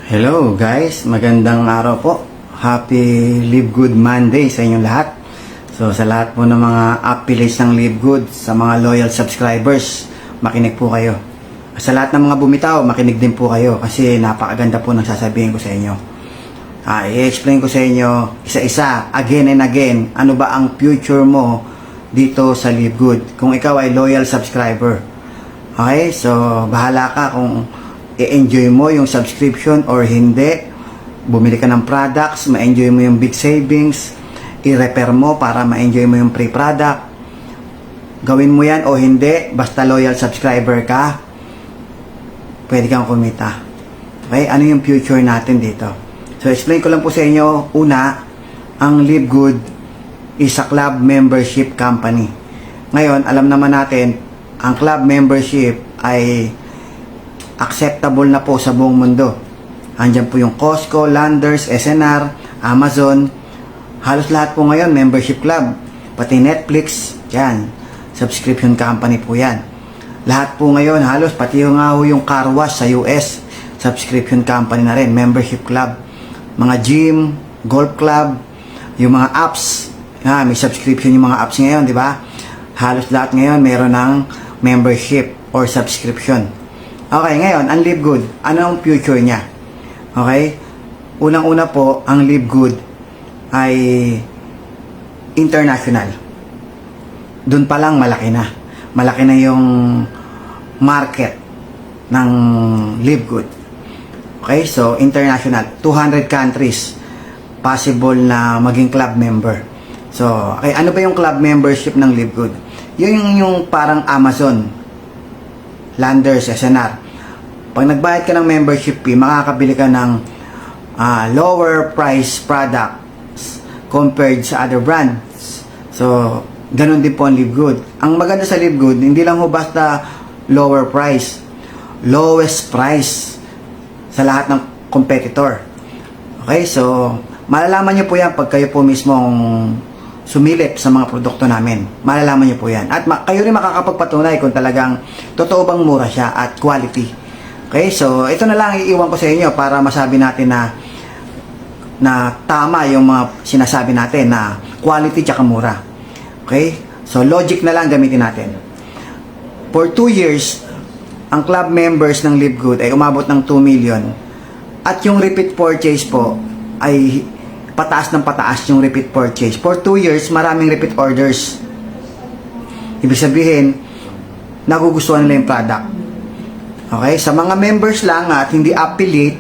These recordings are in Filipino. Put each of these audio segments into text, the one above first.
Hello guys, magandang araw po. Happy Live Good Monday sa inyong lahat. So sa lahat po ng mga affiliates ng Live Good, sa mga loyal subscribers, makinig po kayo. Sa lahat ng mga bumitaw, makinig din po kayo kasi napakaganda po ng sasabihin ko sa inyo. I-explain ko sa inyo isa-isa, again and again, ano ba ang future mo dito sa Live Good kung ikaw ay loyal subscriber. Okay, so bahala ka kung i-enjoy mo yung subscription or hindi. Bumili ka ng products, ma-enjoy mo yung big savings, i-repair mo para ma-enjoy mo yung free product. Gawin mo yan o hindi, basta loyal subscriber ka, pwede kang kumita. Okay, ano yung future natin dito? So explain ko lang po sa inyo. Una, ang Live Good is a club membership company. Ngayon, alam naman natin, ang club membership ay acceptable na po sa buong mundo. Andyan po yung Costco, Landers, SNR, Amazon. Halos lahat po ngayon membership club. Pati Netflix, yan. Subscription company po yan. Lahat po ngayon, halos pati yung car wash sa US, subscription company na rin, membership club. Mga gym, golf club, yung mga apps, may subscription yung mga apps ngayon, di ba? Halos lahat ngayon meron ng membership or subscription. Okay, ngayon, ang Live Good, ano ang future niya? Okay? Unang-una po, ang Live Good ay international. Doon pa lang malaki na. Malaki na yung market ng Live Good. Okay, so international. 200 countries possible na maging club member. So, okay, ano ba yung club membership ng Live Good? Yun yung parang Amazon, Landers, SNR. Pag nagbayad ka ng membership fee, makakabili ka ng lower price products compared sa other brands. So, ganun din po ang Live Good. Ang maganda sa Live Good, hindi lang ho basta lower price, lowest price sa lahat ng competitor. Okay, so malalaman nyo po yan pag kayo po mismong sumilip sa mga produkto namin. Malalaman nyo po yan. At kayo rin makakapagpatunay kung talagang totoo bang mura siya at quality. Okay, so ito na lang iiwan ko sa inyo para masabi natin na tama yung mga sinasabi natin na quality tsaka mura. Okay, so logic na lang gamitin natin. For 2 years, ang club members ng Live Good ay umabot ng 2 million. At yung repeat purchase po ay pataas ng pataas yung repeat purchase. For 2 years, maraming repeat orders. Ibig sabihin, nagugustuhan nila yung product. Okay? Sa mga members lang at hindi affiliate,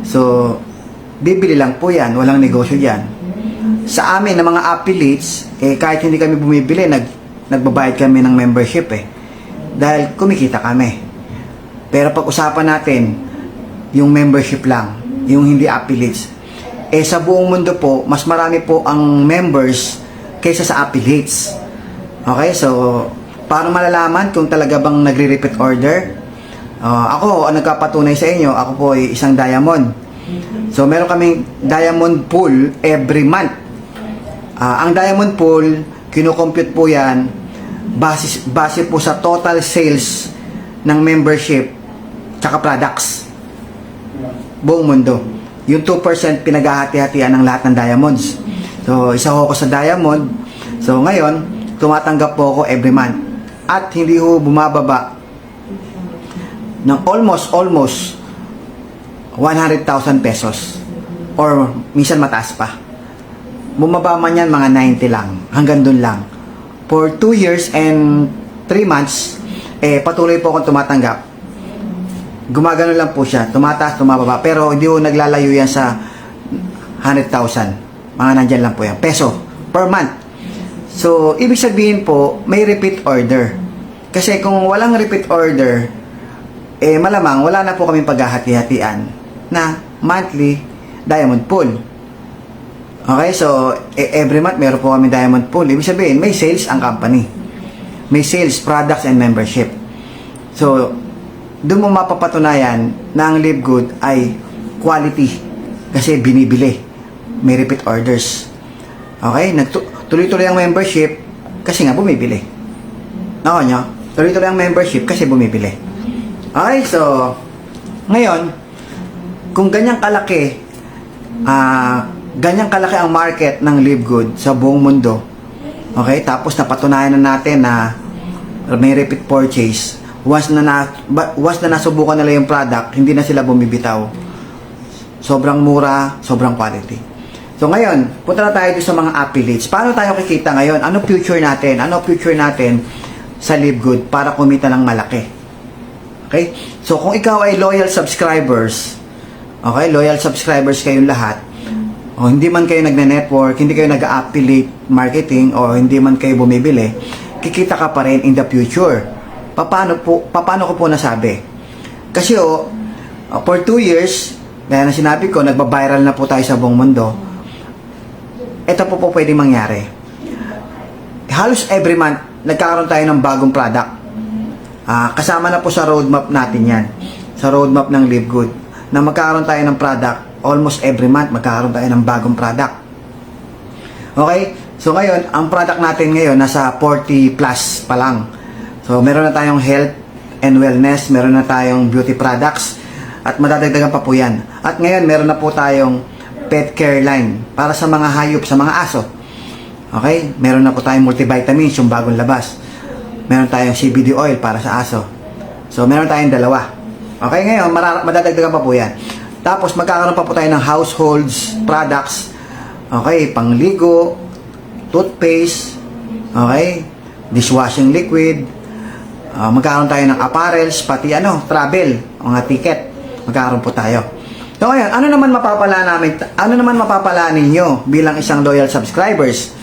so, bibili lang po yan. Walang negosyo yan. Sa amin, na mga affiliates, kahit hindi kami bumibili, nagbabayad kami ng membership dahil kumikita kami. Pero pag-usapan natin, yung membership lang, yung hindi affiliates, sa buong mundo po, mas marami po ang members kaysa sa affiliates. Okay, so, paano malalaman kung talaga bang nagre-repeat order? Ako, ang nagkapatunay sa inyo, ako po ay isang diamond. So, meron kaming diamond pool every month. Ang diamond pool, kinukompute po yan, base po sa total sales ng membership tsaka products. Buong mundo. Yung 2% pinaghahati-hatian ng lahat ng diamonds. So, isa ko sa diamond. So, ngayon, tumatanggap po ako every month. At hindi ho bumababa ng almost 100,000 pesos. Or, minsan mataas pa. Bumaba man yan, mga 90 lang. Hanggang dun lang. For 2 years and 3 months, patuloy po akong tumatanggap. Gumagano lang po siya, tumataas, tumababa, pero hindi po naglalayo yan sa 100,000. Mga nandyan lang po yan, peso per month. So, ibig sabihin po, may repeat order. Kasi kung walang repeat order, malamang wala na po kaming paghahati-hatian na monthly diamond pool. Okay, so every month meron po kami diamond pool. Ibig sabihin, may sales ang company. May sales, products, and membership. So, doon mo mapapatunayan na ang Live Good ay quality kasi binibili. May repeat orders. Okay? Tuloy-tuloy ang membership kasi nga bumibili. Ako nyo? Tuloy-tuloy ang membership kasi bumibili. Okay? So, ngayon, kung ganyang kalaki ang market ng Live Good sa buong mundo, okay, tapos napatunayan na natin na may repeat purchase, once na nasubukan nila yung product, hindi na sila bumibitaw. Sobrang mura, sobrang quality. So ngayon, punta na tayo sa mga affiliates. Paano tayo kikita ngayon? Ano future natin? Ano future natin sa Live Good para kumita ng malaki? Okay? So kung ikaw ay loyal subscribers, okay, loyal subscribers kayong lahat, o hindi man kayo nagne-network, hindi kayo nag-affiliate marketing, o hindi man kayo bumibili, kikita ka pa rin in the future. Paano ko po nasabi? Kasi for 2 years, gaya na sinabi ko, nagba-viral na po tayo sa buong mundo. Ito po pwede mangyari. Halos every month, nagkakaroon tayo ng bagong product. Kasama na po sa roadmap natin yan. Sa roadmap ng Live Good. Na magkakaroon tayo ng product, almost every month, magkakaroon tayo ng bagong product. Okay? So ngayon, ang product natin ngayon, nasa 40 plus pa lang. So meron na tayong health and wellness, meron na tayong beauty products, at madadagdagan pa po yan. At ngayon, meron na po tayong pet care line para sa mga hayop, sa mga aso. Okay? Meron na po tayong multivitamins, yung bagong labas. Meron tayong CBD oil para sa aso. So, meron tayong dalawa. Okay? Ngayon, madadagdagan pa po yan. Tapos, magkakaroon pa po tayo ng households products. Okay? Pangligo, toothpaste, okay? Dishwashing liquid, magkakaroon tayo ng apparels, pati travel, mga ticket. Magkakaroon po tayo. So ngayon, ano naman mapapala ninyo bilang isang loyal subscribers?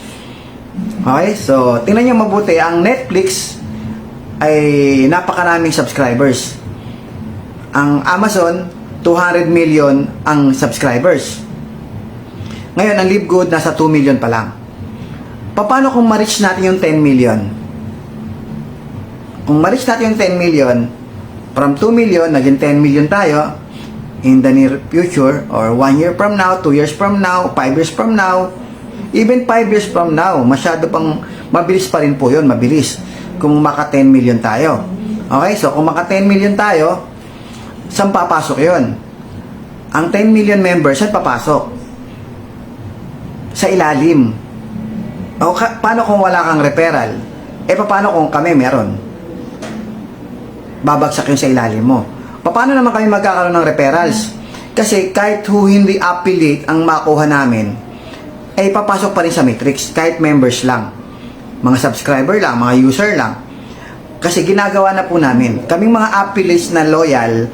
Okay, so tingnan nyo mabuti, ang Netflix ay napakaraming subscribers. Ang Amazon, 200 million ang subscribers. Ngayon, ang Live Good nasa 2 million pa lang. Paano kung ma-reach natin yung 10 million? Kung ma-reach natin yung 10 million, from 2 million, naging 10 million tayo, in the near future, or 1 year from now, 2 years from now, 5 years from now, even 5 years from now, masyado pang mabilis pa rin po yun, mabilis. Kung maka 10 million tayo. Okay, so kung maka 10 million tayo, saan papasok yun? Ang 10 million members, saan papasok? Sa ilalim. O, paano kung wala kang referral? Paano kung kami meron? Babagsak yun sa ilalim mo. Paano naman kami magkakaroon ng referrals? Kasi kahit hindi affiliate ang makuha namin, papasok pa rin sa matrix, kahit members lang. Mga subscriber lang, mga user lang. Kasi ginagawa na po namin. Kaming mga affiliates na loyal,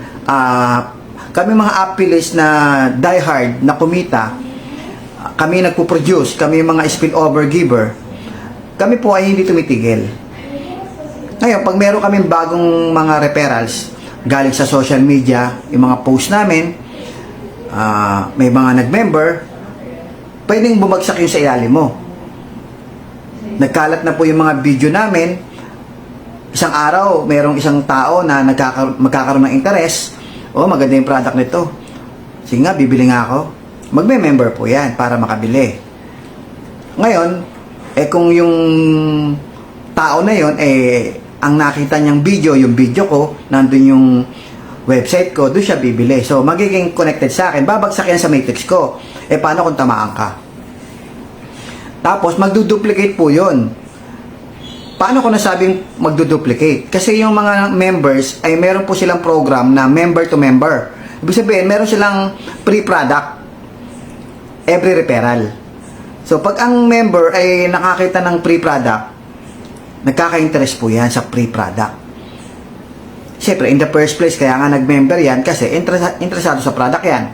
kaming mga affiliates na diehard, na kumita, kami nagpo-produce, kami mga spillover giver, kami po ay hindi tumitigil. Ngayon, pag meron kaming bagong mga referrals, galing sa social media, yung mga post namin, may mga nag-member, pwedeng bumagsak yung sa ilalim mo. Nagkalat na po yung mga video namin, isang araw, mayroong isang tao na magkakaroon ng interest, maganda yung product nito. Sige nga, bibili nga ako. Magme-member po yan para makabili. Ngayon, kung yung tao na yon ang nakita niyang video, yung video ko, nandun yung website ko, doon siya bibili. So, magiging connected sa akin. Babagsak yan sa matrix ko. Paano kung tamaan ka? Tapos, magduduplicate po yun. Paano ko nasabing magduduplicate? Kasi yung mga members, ay meron po silang program na member to member. Ibig sabihin, meron silang free product every referral. So, pag ang member ay nakakita ng free product, nagkaka-interest po yan sa free product. Siyempre, in the first place, kaya nga nag-member yan kasi interesado sa product yan.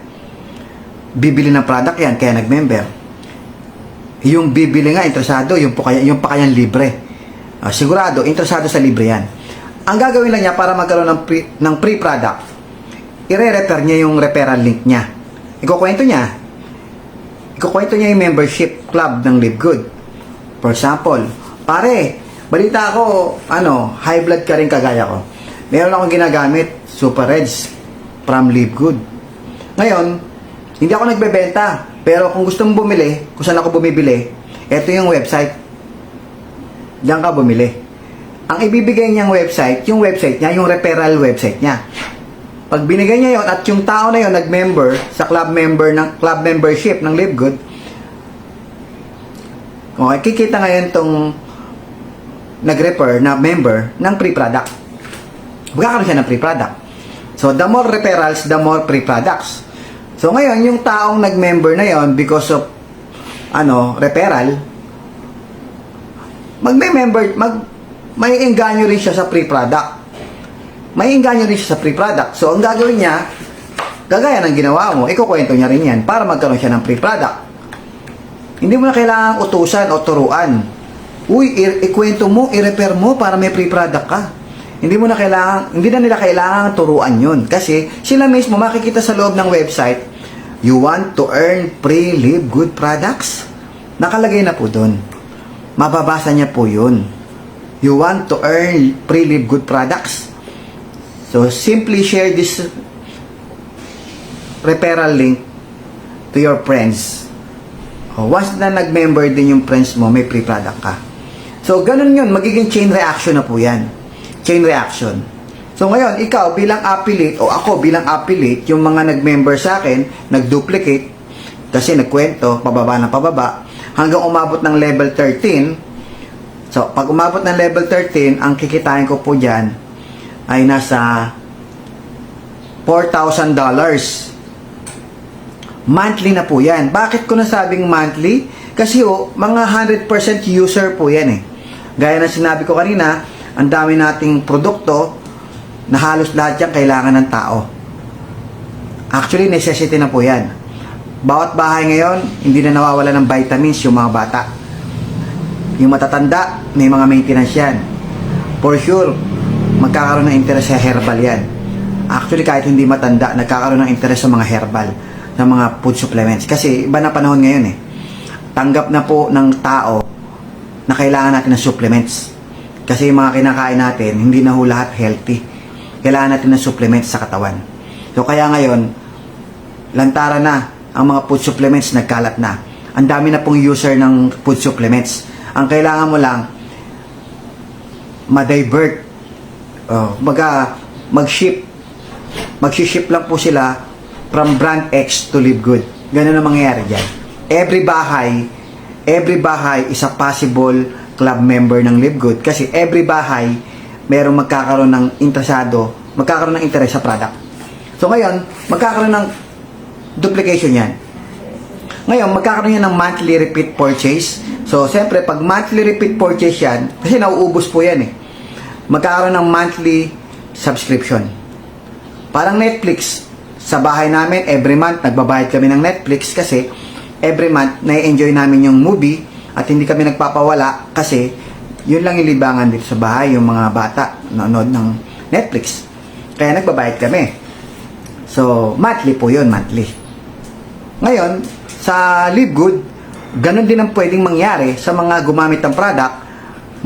Bibili ng product yan, kaya nag-member. Yung bibili nga, interesado, yung pa kayang libre. Sigurado, interesado sa libre yan. Ang gagawin lang niya para magkaroon ng free product, i-refer niya yung referral link niya. Ikukwento niya yung membership club ng Live Good. For example, pare, balita ko, high blood ka rin kagaya ko. Meron akong ginagamit, Super Reds from Live Good. Ngayon, hindi ako nagbebenta. Pero kung gusto mong bumili, kung saan ako bumibili, ito yung website. Diyan ka bumili. Ang ibibigay niyang website, yung website niya, yung referral website niya. Pag binigay niya yon at yung tao na yon nag-member sa club membership ng Live Good, okay, kikita ngayon tong nag-refer na member ng free product. Magkakaroon siya ng free product. So, the more referrals, the more free products. So, ngayon, yung taong nag-member na yon because of referral, may engganyo rin siya sa free product. So, ang gagawin niya, gagaya ng ginawa mo, ikukwento niya rin yan para magkaroon siya ng free product. Hindi mo na kailangang utusan o turuan. Uy, ikwento mo, i-refer mo para may free product ka. Hindi na nila kailangang turuan yun. Kasi sila mismo makikita sa loob ng website, you want to earn free Live Good products? Nakalagay na po doon. Mababasa niya po yun. You want to earn free Live Good products? So, simply share this referral link to your friends. Once na nag-member din yung friends mo, may free product ka. So, ganun yun. Magiging chain reaction na po yan. Chain reaction. So, ngayon, ikaw bilang affiliate o ako bilang affiliate, yung mga nag-member sa akin, nag-duplicate, kasi nagkwento, pababa na pababa, hanggang umabot ng level 13. So, pag umabot ng level 13, ang kikitain ko po dyan ay nasa $4,000. Monthly na po yan. Bakit ko nasabing monthly? Kasi mga 100% user po yan eh. Gaya ng sinabi ko kanina, ang dami nating produkto na halos lahat yan kailangan ng tao. Actually, necessity na po yan. Bawat bahay ngayon, hindi na nawawala ng vitamins yung mga bata. Yung matatanda, may mga maintenance yan. For sure, magkakaroon ng interest sa herbal yan. Actually, kahit hindi matanda, nagkakaroon ng interest sa mga herbal, sa mga food supplements. Kasi iba na panahon ngayon eh. Tanggap na po ng tao na kailangan natin ng supplements. Kasi yung mga kinakain natin, hindi na ho lahat healthy. Kailangan natin ng supplements sa katawan. So kaya ngayon, lantaran na ang mga food supplements, nagkalat na. Ang dami na pong user ng food supplements. Ang kailangan mo lang, ma-divert. Mag-ship lang po sila from brand X to Live Good. Ganun ang mangyayari dyan. Every bahay is a possible club member ng Live Good kasi every bahay merong magkakaroon ng interest sa product. So ngayon, magkakaroon ng duplication yan. Ngayon, magkakaroon yan ng monthly repeat purchase. So, siyempre, pag monthly repeat purchase yan, kasi nauubos po yan eh, magkakaroon ng monthly subscription. Parang Netflix. Sa bahay namin, every month, nagbabayad kami ng Netflix kasi every month, na-enjoy namin yung movie at hindi kami nagpapawala kasi yun lang yung libangan dito sa bahay, yung mga bata nanonood ng Netflix. Kaya nagbabayad kami. So, monthly po yun, monthly. Ngayon, sa Live Good, ganun din ang pwedeng mangyari sa mga gumamit ng product.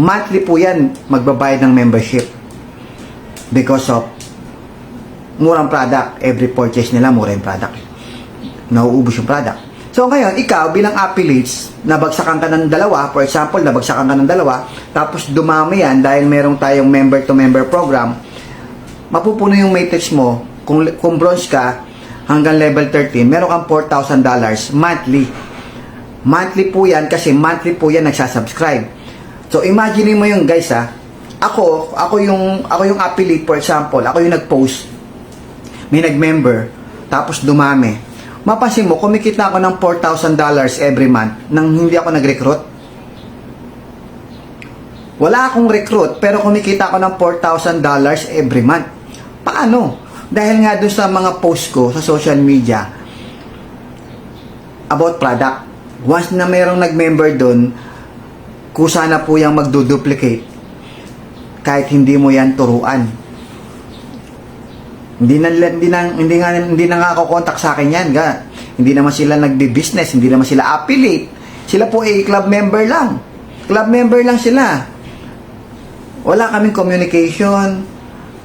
Monthly po yan, magbabayad ng membership. Because of murang product. Every purchase nila, mura yung product. Nauubos yung product. So ngayon, ikaw bilang affiliates, nabagsakan ka ng dalawa, for example, nabagsakan ka ng dalawa, tapos dumami yan dahil meron tayong member-to-member program, mapupuno yung matrix mo, kung bronze ka, hanggang level 13, meron kang $4,000 monthly. Monthly po yan kasi monthly po yan nagsasubscribe. So imagine mo yung guys ako yung affiliate, for example, ako yung nag-post, may nag-member, tapos dumami. Mapansin mo, kumikita ako ng $4,000 every month nang hindi ako nag-recruit. Wala akong recruit, pero kumikita ako ng $4,000 every month. Paano? Dahil nga doon sa mga post ko sa social media about product. Once na mayroong nag-member doon, kusa na po yung magduduplicate kahit hindi mo yan turuan. Hindi na nga ako contact sa akin yan. Hindi naman sila nagbi-business, hindi naman sila affiliate. Sila po ay club member lang. Club member lang sila. Wala kaming communication,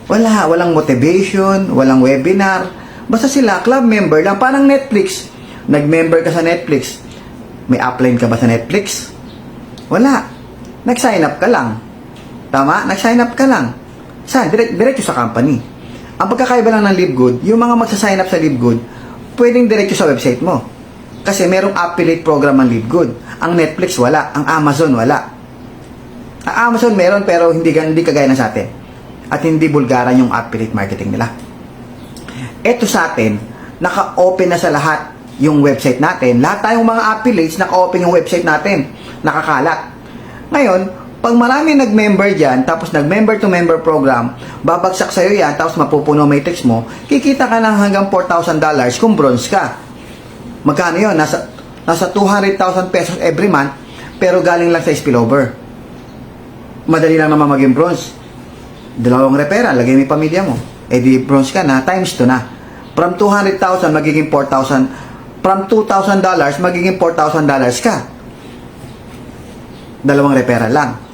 walang motivation, walang webinar. Basta sila club member lang, parang Netflix. Nag-member ka sa Netflix. May upline ka ba sa Netflix? Wala. Nag-sign up ka lang. Tama? Nag-sign up ka lang. Saan? Diretso sa company. Ang pagkakaiba lang ng LiveGood, yung mga magsa-sign up sa LiveGood, pwedeng diretso sa website mo. Kasi merong affiliate program ang LiveGood. Ang Netflix wala, ang Amazon wala. Ang Amazon meron pero hindi kagaya na sa atin. At hindi bulgaran yung affiliate marketing nila. Ito sa atin, naka-open na sa lahat yung website natin. Lahat tayong mga affiliates, naka-open yung website natin. Nakakalat. Ngayon, pag marami nag-member dyan, tapos nag-member to member program, babagsak sa'yo yan, tapos mapupuno matrix mo, kikita ka ng hanggang $4,000 kung bronze ka. Magkano yun? Nasa 200,000 pesos every month, pero galing lang sa spillover. Madali lang naman maging bronze. 2 referral, lagay mo yung pamilya mo. Eh di bronze ka na, times 2 na. From 200,000 magiging 4,000. From $2,000 magiging $4,000 ka. 2 referral lang.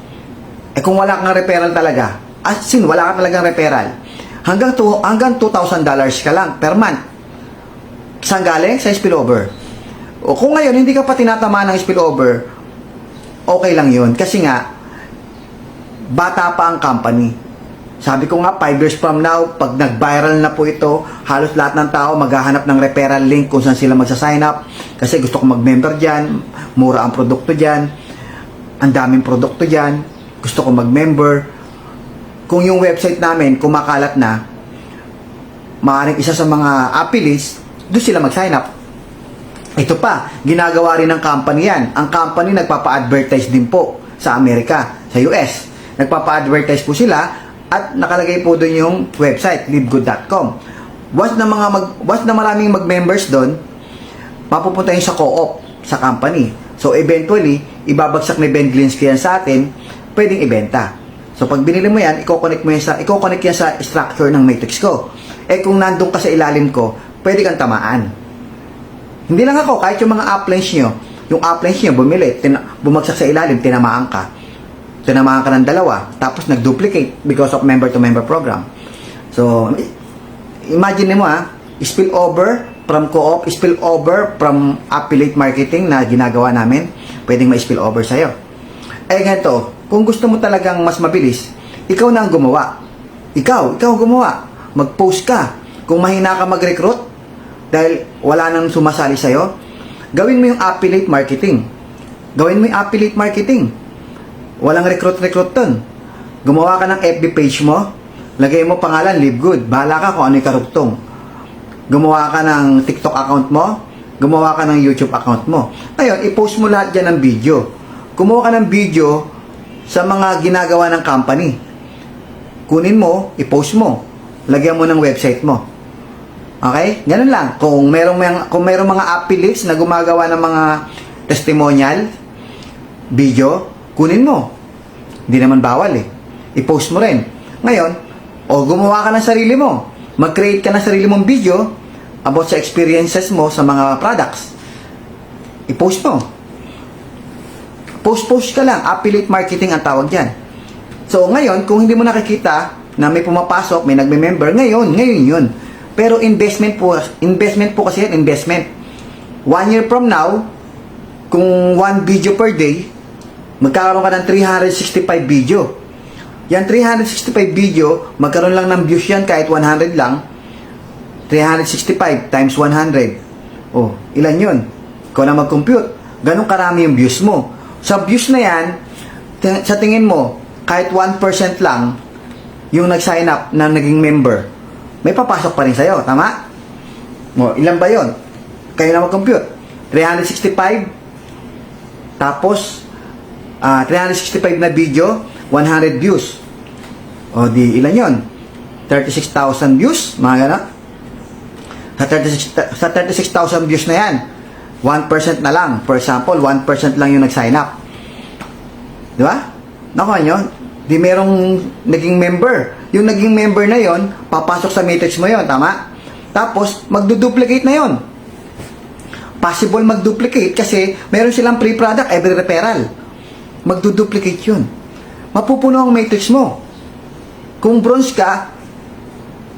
Eh kung wala kang referral talaga, as in wala ka talagang referral, hanggang $2,000 ka lang per month. Saan galing? Sa spillover. O kung ngayon hindi ka pa tinatamaan ng spillover, okay lang yun. Kasi nga, bata pa ang company. Sabi ko nga, 5 years from now, pag nag-viral na po ito, halos lahat ng tao maghahanap ng referral link kung saan sila magsa-sign up. Kasi gusto ko mag-member dyan, mura ang produkto dyan, ang daming produkto dyan, gusto ko mag-member. Kung yung website namin kumakalat na, maaaring isa sa mga affiliates, doon sila mag-sign up. Ito pa, ginagawa rin ng company yan. Ang company nagpapa-advertise din po sa Amerika, sa US. Nagpapa-advertise po sila at nakalagay po doon yung website, livegood.com. Once na maraming mag-members doon, mapupunta yun sa co-op, sa company. So eventually, ibabagsak ni Ben Glinsky yan sa atin, pwedeng ibenta. So pag binili mo yan, i-connect yan sa structure ng matrix ko. Eh kung nandun ka sa ilalim ko, pwede kang tamaan. Hindi lang ako, kahit yung mga uplines nyo, yung uplines nyo bumili, bumagsak sa ilalim, tinamaan ka ng 2, tapos nag-duplicate because of member-to-member program. So, imagine mo spill over from co-op, spill over from affiliate marketing na ginagawa namin, pwedeng ma-spill over sa'yo. Eh ganito, kung gusto mo talagang mas mabilis, ikaw na ang gumawa. Ikaw gumawa. Mag-post ka. Kung mahina ka mag-recruit, dahil wala nang sumasali sa'yo, gawin mo yung affiliate marketing. Walang recruit dun. Gumawa ka ng FB page mo, lagay mo pangalan, LiveGood. Bahala ka kung ano yung karugtong. Gumawa ka ng TikTok account mo, gumawa ka ng YouTube account mo. Ngayon, i-post mo lahat dyan ng video. Gumawa ka ng video sa mga ginagawa ng company. Kunin mo, i-post mo. Lagyan mo ng website mo. Okay? Ganun lang. Kung merong mga affiliates na gumagawa ng mga testimonial, video, kunin mo. Hindi naman bawal eh. I-post mo rin. Ngayon, gumawa ka ng sarili mo. Mag-create ka ng sarili mong video about sa experiences mo sa mga products. I-post mo. Post ka lang. Affiliate marketing ang tawag dyan. So, ngayon, kung hindi mo nakikita na may pumapasok, may nagme-member, ngayon yun. Pero investment po kasi yan, investment. 1 year from now, kung 1 video per day, magkakaroon ka ng 365 video. Yan 365 video, magkaroon lang ng views yan kahit 100 lang. 365 times 100. Oh, ilan yun? Ikaw na mag-compute. Ganun karami yung views mo. Sa views na yan, sa tingin mo, kahit 1% lang yung nag-sign up na naging member, may papasok pa rin sa'yo. Tama? Oh, ilan ba yun? Kayo na mag-compute. 365 tapos 365 na video, 100 views. O di ilan yon? 36,000 views, mga gano'n. Sa 36,000 views na yan, 1% na lang. For example, 1% lang yung nag-sign up. Di ba? Nakuha nyo? Di merong naging member. Yung naging member na yon, papasok sa matrix mo yon, tama? Tapos, magduduplicate na yon. Possible magduplicate kasi meron silang free product every referral. Magduduplicate yun. Mapupuno ang matrix mo. Kung bronze ka,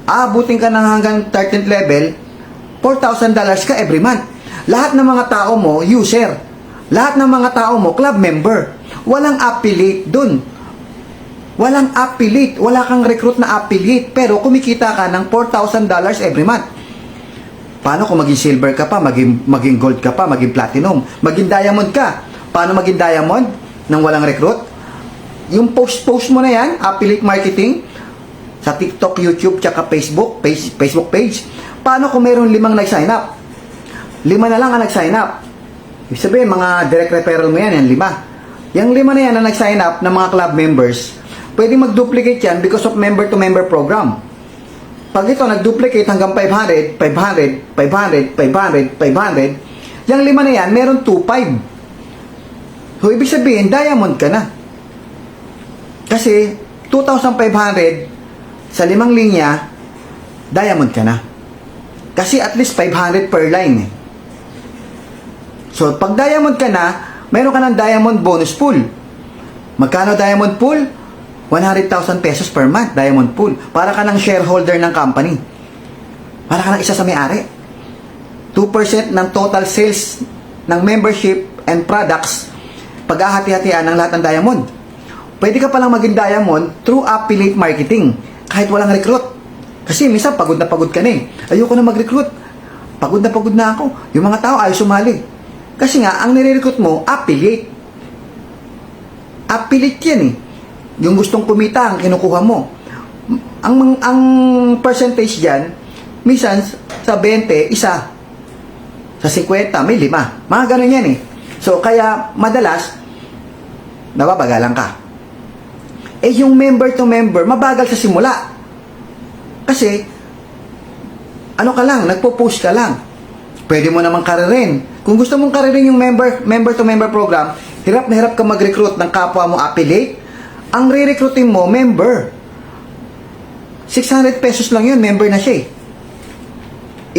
aabutin ka ng hanggang 13th level, $4,000 ka every month. Lahat ng mga tao mo, user. Lahat ng mga tao mo, club member. Walang affiliate dun. Walang affiliate, wala kang recruit na affiliate, pero kumikita ka ng $4,000 every month. Paano kung maging silver ka pa, maging gold ka pa, maging platinum, maging diamond ka? Paano maging diamond nang walang recruit? Yung post mo na yan, affiliate marketing, sa TikTok, YouTube, tsaka Facebook page. Paano kung mayroon 5 nag-sign up? 5 na lang ang nag-sign up. Ibig sabihin, mga direct referral mo yan 5. Yung 5 na yan na nag-sign up ng mga club members, pwede mag-duplicate yan because of member-to-member program. Pag ito nag-duplicate hanggang 500, 500, 500, 500, 500, yung 5 na yan, meron 2,500. So, ibig sabihin, diamond ka na. Kasi, 2,500 sa 5 linya, diamond ka na. Kasi at least 500 per line. So, pag diamond ka na, meron ka ng diamond bonus pool. Magkano diamond pool? 100,000 pesos per month, diamond pool. Para ka ng shareholder ng company. Para ka ng isa sa may-ari. 2% ng total sales ng membership and products paghahati-hatian ng lahat ng diamond. Pwede ka palang maging diamond through affiliate marketing kahit walang recruit. Kasi minsan pagod na pagod ka na eh. Ayoko na mag-recruit. Pagod na ako. Yung mga tao ayaw sumali. Kasi nga, ang nire-recruit mo, affiliate. Affiliate yan eh. Yung gustong kumita, ang kinukuha mo. Ang percentage dyan, minsan sa 20, isa. Sa 50, may 5. Mga ganun yan eh. So, kaya madalas, nababagalan ka. Eh, yung member to member, mabagal sa simula. Kasi, ano ka lang, nagpo-post ka lang. Pwede mo namang karirin. Kung gusto mong karirin yung member to member program, hirap na hirap ka mag-recruit ng kapwa mo affiliate, ang re-recruitin mo, member. 600 pesos lang yun, member na siya eh.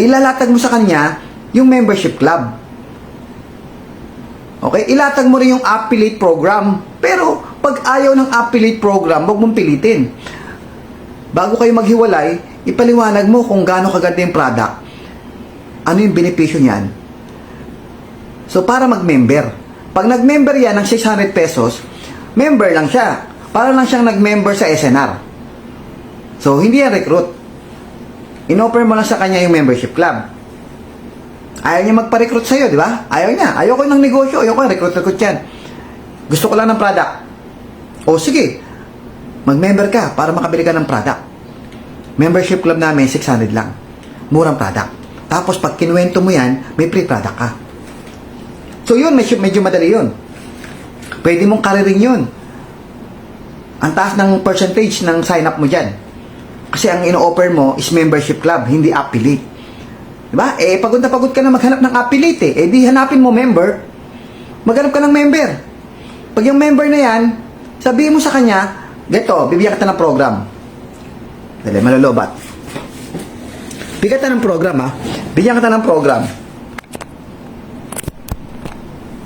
Ilalatag mo sa kanya yung membership club. Okay? Ilatag mo rin yung affiliate program. Pero, pag ayaw ng affiliate program, huwag mong pilitin. Bago kayo maghiwalay, ipaliwanag mo kung gaano kaganda yung product. Ano yung benepisyo niyan? So, para mag-member. Pag nag-member yan ng 600 pesos, member lang siya. Para lang siyang nag-member sa SNR. So, hindi yan recruit. In-offer mo lang sa kanya yung membership club. Ayaw niya magpa-recruit sa'yo, di ba? Ayaw niya. Ayaw ko ng negosyo. Ayaw ko recruit yan. Gusto ko lang ng product. O sige, mag-member ka para makabili ka ng product. Membership club namin, 600 lang. Murang product. Tapos, pag kinuwento mo yan, may free product ka. So, yun, medyo madali yun. Pwede mong karirin yun. Ang taas ng percentage ng sign-up mo dyan. Kasi ang ino-offer mo is membership club, hindi affiliate. Diba? Eh, pagod na pagod ka na maghanap ng affiliate eh. Eh, di hanapin mo member. Maghanap ka ng member. Pag yung member na yan, sabihin mo sa kanya, geto, bibigyan kita ng program. Dali, malalobat. Bigyan kita ng program ha. Bigyan kita ng program.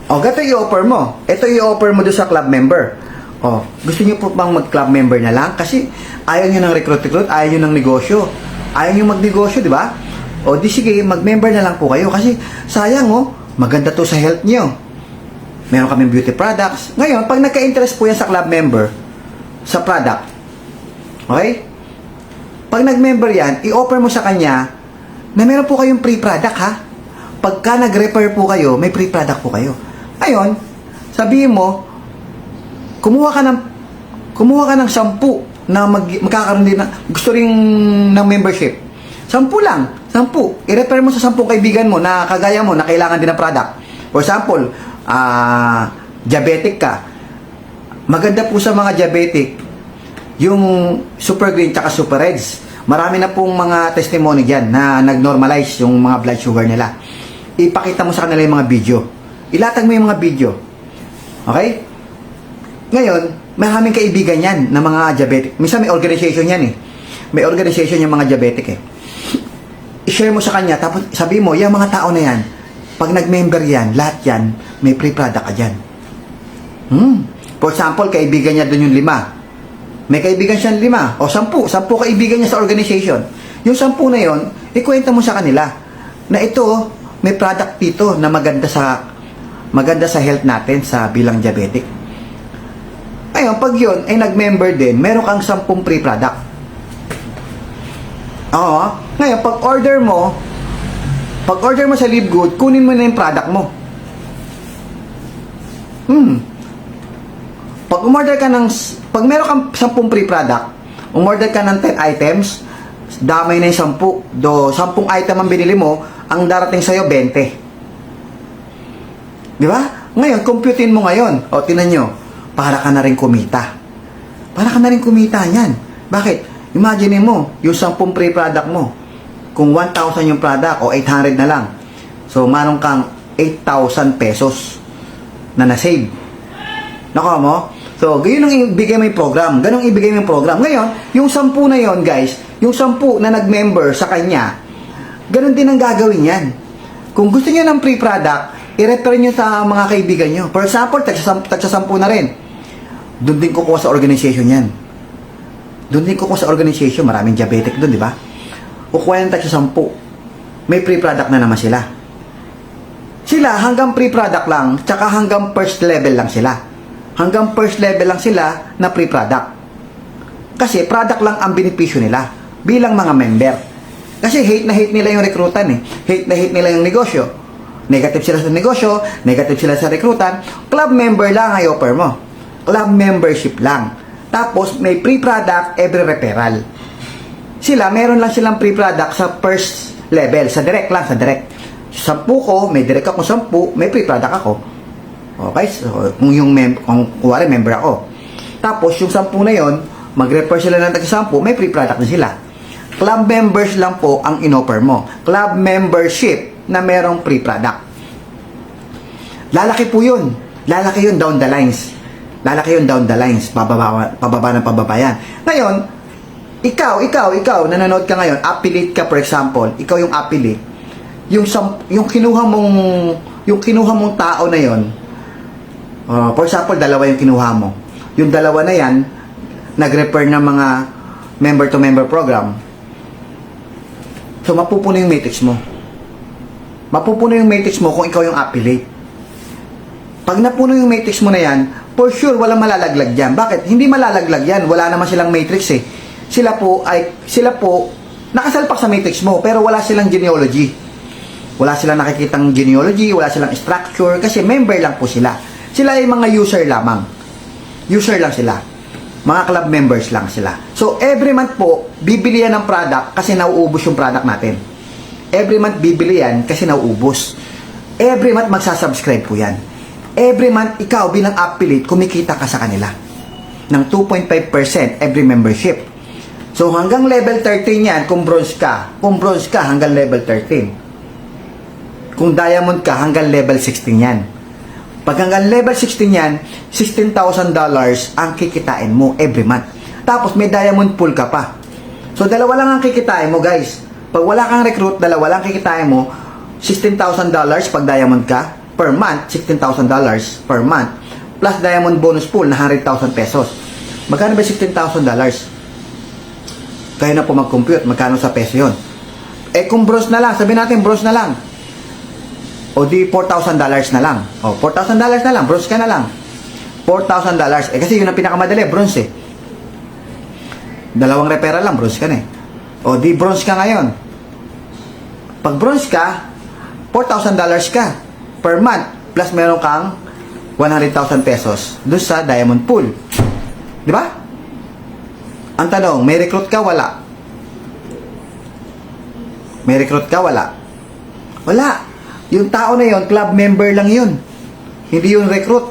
O, gato i-offer mo. Ito i-offer mo doon sa club member. O, gusto niyo po bang mag-club member na lang? Kasi ayaw niyo ng recruit, ayaw niyo ng negosyo. Ayaw niyo magnegosyo, di ba? O, di sige, mag-member na lang po kayo. Kasi sayang maganda to sa health niyo. Meron kaming beauty products. Ngayon, pag nagka-interest po yan sa club member, sa product, okay? Pag nag-member yan, i-offer mo sa kanya na meron po kayong free product ha. Pagka nag-refer po kayo, may free product po kayo. Ayun, sabihin mo, kumuha ka ng 10 na magkakaroon din na gusto rin ng membership. 10 lang, 10. I-refer mo sa 10 kaibigan mo na kagaya mo na kailangan din ng product. For example, diabetic ka. Maganda po sa mga diabetic yung Super Green tsaka Super Reds. Marami na pong mga testimony dyan na nag-normalize yung mga blood sugar nila. Ipakita mo sa kanila yung mga video. Ilatag mo yung mga video. Okay? Ngayon, maraming kaibigan yan na mga diabetic. Minsan may organization yan eh. May organization yung mga diabetic eh. I-share mo sa kanya, tapos sabi mo, yung mga tao na yan, pag nag-member yan, lahat yan, may free product ka dyan. For example, kaibigan niya doon yung 5. May kaibigan siyang 5 o 10 kaibigan niya sa organization. Yung 10 na yon, ikwenta mo sa kanila na ito, may product dito na maganda sa health natin sa bilang diabetic. Ngayon, pag yun ay nag-member din, meron kang 10 free product. Oo. Ngayon, pag order mo sa Live Good, kunin mo na yung product mo. Pag meron kang 10 free product, umorder ka ng 10 items, damay na yung 10. 10 item ang binili mo, ang darating sa'yo, 20. Di ba? Ngayon, computein mo ngayon. O, tinan nyo, para ka na rin kumita. Para ka na rin kumita yan. Bakit? Imagine mo, yung 10 free product mo, kung 1,000 yung product, o 800 na lang. So, maron kang 8,000 pesos na na-save. Nako mo? So, ganyan ang ibigay mo yung program. Ganun ibigay mo yung program. Ngayon, yung 10 na yon guys, yung 10 na nag-member sa kanya, ganun din ang gagawin yan. Kung gusto niyo ng free product, i-refer nyo sa mga kaibigan nyo. For example, tagsa 10 na rin. Doon din kukuha sa organization yan. Doon din kukuha sa organization. Maraming diabetic doon, di ba? Kukuha yung tagsa 10. May free product na naman sila. Sila, hanggang free product lang, tsaka hanggang first level lang sila. Hanggang first level lang sila na free product. Kasi product lang ang benepisyo nila bilang mga member. Kasi hate na hate nila yung rekrutan eh. Hate na hate nila yung negosyo. Negative sila sa negosyo, negative sila sa rekrutan. Club member lang ay offer mo. Club membership lang. Tapos may free product every referral. Sila, meron lang silang free product sa first level. Sa direct lang, sa direct. 10 ko, may direct ako 10, may free product ako. Okay, so kung kuwari member ako. Tapos yung 10 na yon, mag-refer sila ng tag-10, may free product na sila. Club members lang po ang in-offer mo. Club membership na merong free product. Lalaki po yun. Lalaki yun down the lines. Lalaki yun down the lines. Pababa ng pababa yan. Ngayon, ikaw, nanonood ka ngayon, affiliate ka for example, ikaw yung affiliate, yung kinuha mong tao na yon. For example, 2 yung kinuha mo. Yung 2 na yan, nag-refer ng mga member-to-member program. So, mapupuno yung matrix mo. Mapupuno yung matrix mo kung ikaw yung affiliate. Pag napuno yung matrix mo na yan, for sure, walang malalaglag dyan. Bakit? Hindi malalaglag yan. Wala naman silang matrix eh. Sila po, nakasalpak sa matrix mo, pero wala silang genealogy. Wala silang nakikitang genealogy, wala silang structure, kasi member lang po sila. Sila ay mga user lamang. User lang sila. Mga club members lang sila. So, every month po, bibili yan ng product kasi nauubos yung product natin. Every month, bibili yan kasi nauubos. Every month, magsasubscribe po yan. Every month, ikaw bilang affiliate, kumikita ka sa kanila. Ng 2.5% every membership. So, hanggang level 13 yan, kung bronze ka, hanggang level 13. Kung diamond ka, hanggang level 16 yan. Pag hanggang level 16 yan, $16,000 ang kikitain mo every month. Tapos may diamond pool ka pa. So, 2 lang ang kikitain mo, guys. Pag wala kang recruit, 2 lang kikitain mo, $16,000 pag diamond ka, per month, $16,000 per month, plus diamond bonus pool na 100,000 pesos. Magkano ba $16,000? Kaya na po mag-compute, magkano sa peso yun. Eh, kung bronze na lang, sabihin natin bronze na lang, o di $4,000 na lang. O, $4,000 na lang. Bronze ka na lang. $4,000. Eh, kasi yun ang pinakamadali. Bronze eh. 2 referral lang. Bronze ka na eh. O, di bronze ka ngayon. Pag bronze ka, $4,000 ka per month. Plus meron kang 100,000 pesos doon sa diamond pool. Di ba? Ang tanong, may recruit ka? Wala. May recruit ka? Wala. Wala. Yung tao na yon, club member lang yun. Hindi yung recruit.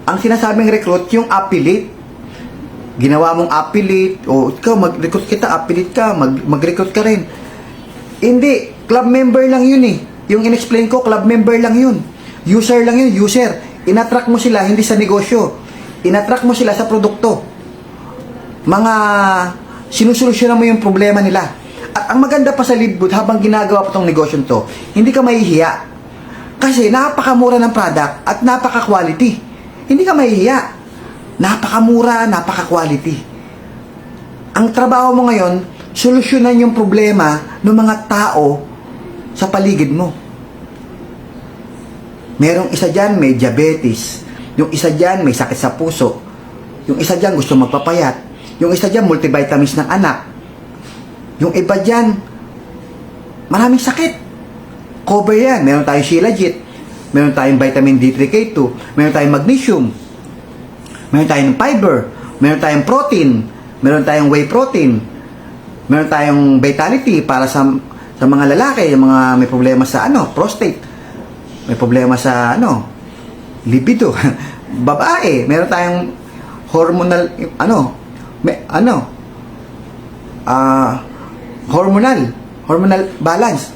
Ang sinasabing recruit, yung affiliate. Ginawa mong affiliate, o ikaw, mag-recruit kita, affiliate ka, mag-recruit ka rin. Hindi, club member lang yun eh. Yung in-explain ko, club member lang yun. User lang yun, user. In-attract mo sila, hindi sa negosyo. In-attract mo sila sa produkto. Mga sinusolusyonan mo yung problema nila. At ang maganda pa sa Live Good, habang ginagawa pa itong negosyo to, hindi ka mahihiya. Kasi napakamura ng product at napaka-quality. Hindi ka mahihiya. Napakamura, napaka-quality. Ang trabaho mo ngayon, solusyonan yung problema ng mga tao sa paligid mo. Merong isa dyan may diabetes. Yung isa dyan may sakit sa puso. Yung isa dyan gusto magpapayat. Yung isa dyan multivitamins ng anak. Yung iba dyan, maraming sakit. Cover yan. Meron tayong Shilajit. Meron tayong vitamin D3K2. Meron tayong magnesium. Meron tayong fiber. Meron tayong protein. Meron tayong whey protein. Meron tayong vitality para sa mga lalaki, yung mga may problema sa prostate. May problema sa libido. Babae, meron tayong hormonal hormonal balance.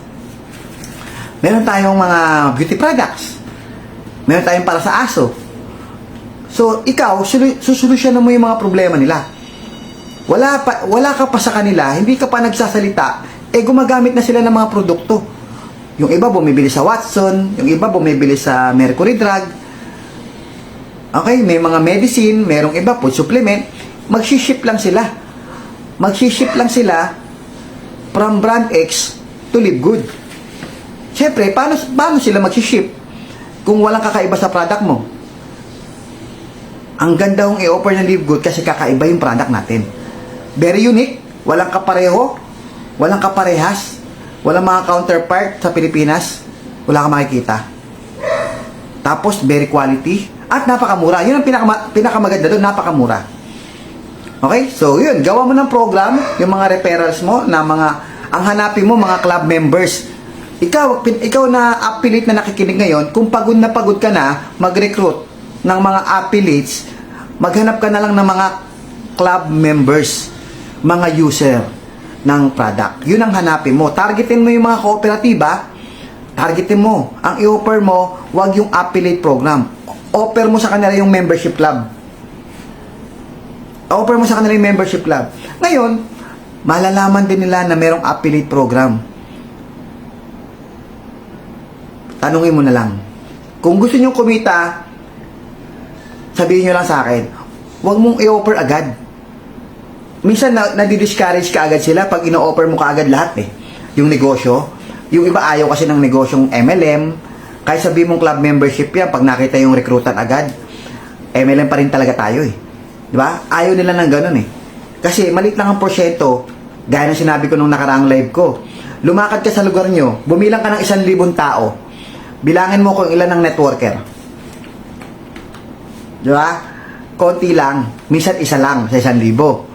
Meron tayong mga beauty products. Meron tayong para sa aso. So, ikaw, susolusyonan mo yung mga problema nila. Wala ka pa sa kanila, hindi ka pa nagsasalita, gumagamit na sila ng mga produkto. Yung iba bumibili sa Watson, yung iba bumibili sa Mercury Drug. Okay, may mga medicine, merong iba food supplement, magshi-ship lang sila. Magshi-ship lang sila from brand X to Live Good. Siyempre, paano sila magshi-ship kung walang kakaiba sa product mo? Ang ganda kong i-offer ng Live Good kasi kakaiba yung product natin. Very unique, walang kapareho, walang kaparehas, walang mga counterpart sa Pilipinas, wala kang makikita. Tapos, very quality, at napakamura. Yun ang pinakamaganda doon, napakamura. Okay? So, yun, gawa mo ng program, yung mga referrals mo, ang hanapin mo, mga club members. Ikaw na affiliate na nakikinig ngayon, kung pagod na pagod ka na, mag-recruit ng mga affiliates, maghanap ka na lang ng mga club members, mga user ng product. Yun ang hanapin mo. Targetin mo yung mga kooperatiba, targetin mo. Ang i-offer mo, wag yung affiliate program. Offer mo sa kanila yung membership club. Offer mo sa kanila yung membership club. Ngayon, malalaman din nila na merong affiliate program. Tanungin mo na lang. Kung gusto nyo kumita, sabihin nyo lang sa akin, wag mong i-offer agad. Minsan nadi-discourage ka agad sila pag ino-offer mo ka agad lahat yung negosyo. Yung iba ayaw kasi ng negosyong MLM. Kahit sabihin mong club membership yan, pag nakita yung recruitan agad, MLM pa rin talaga tayo Diba? Ayaw nila ng ganun Kasi maliit lang ang porsyento, gaya ng sinabi ko nung nakaraang live ko. Lumakad ka sa lugar nyo, bumilang ka ng 1,000 tao, bilangin mo kung ilan ang networker. Diba? Konti lang, minsan isa lang sa 1,000.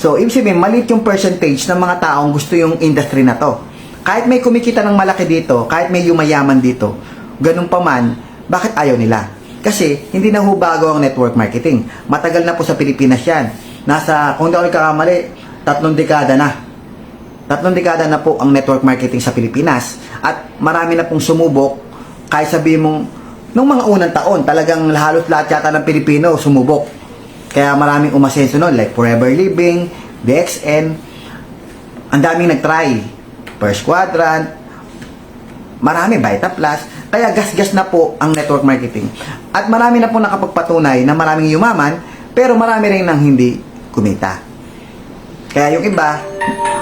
So, ibig sabihin, maliit yung percentage ng mga taong gusto yung industry na to. Kahit may kumikita ng malaki dito, kahit may yumayaman dito, ganun pa man, bakit ayaw nila? Kasi, hindi na bago ang network marketing. Matagal na po sa Pilipinas yan. Kung hindi ako nagkakamali, 3 dekada na. 3 dekada na po ang network marketing sa Pilipinas. At marami na pong sumubok, kahit sabihin mong, nung mga unang taon, talagang halos lahat yata ng Pilipino sumubok. Kaya maraming umasenso nun, like Forever Living, DXN, ang daming nag-try. First Quadrant, marami, Vita Plus, kaya gas-gas na po ang network marketing. At marami na po nakapagpatunay na maraming yumaman, pero marami rin nang hindi kumita. Kaya yung iba,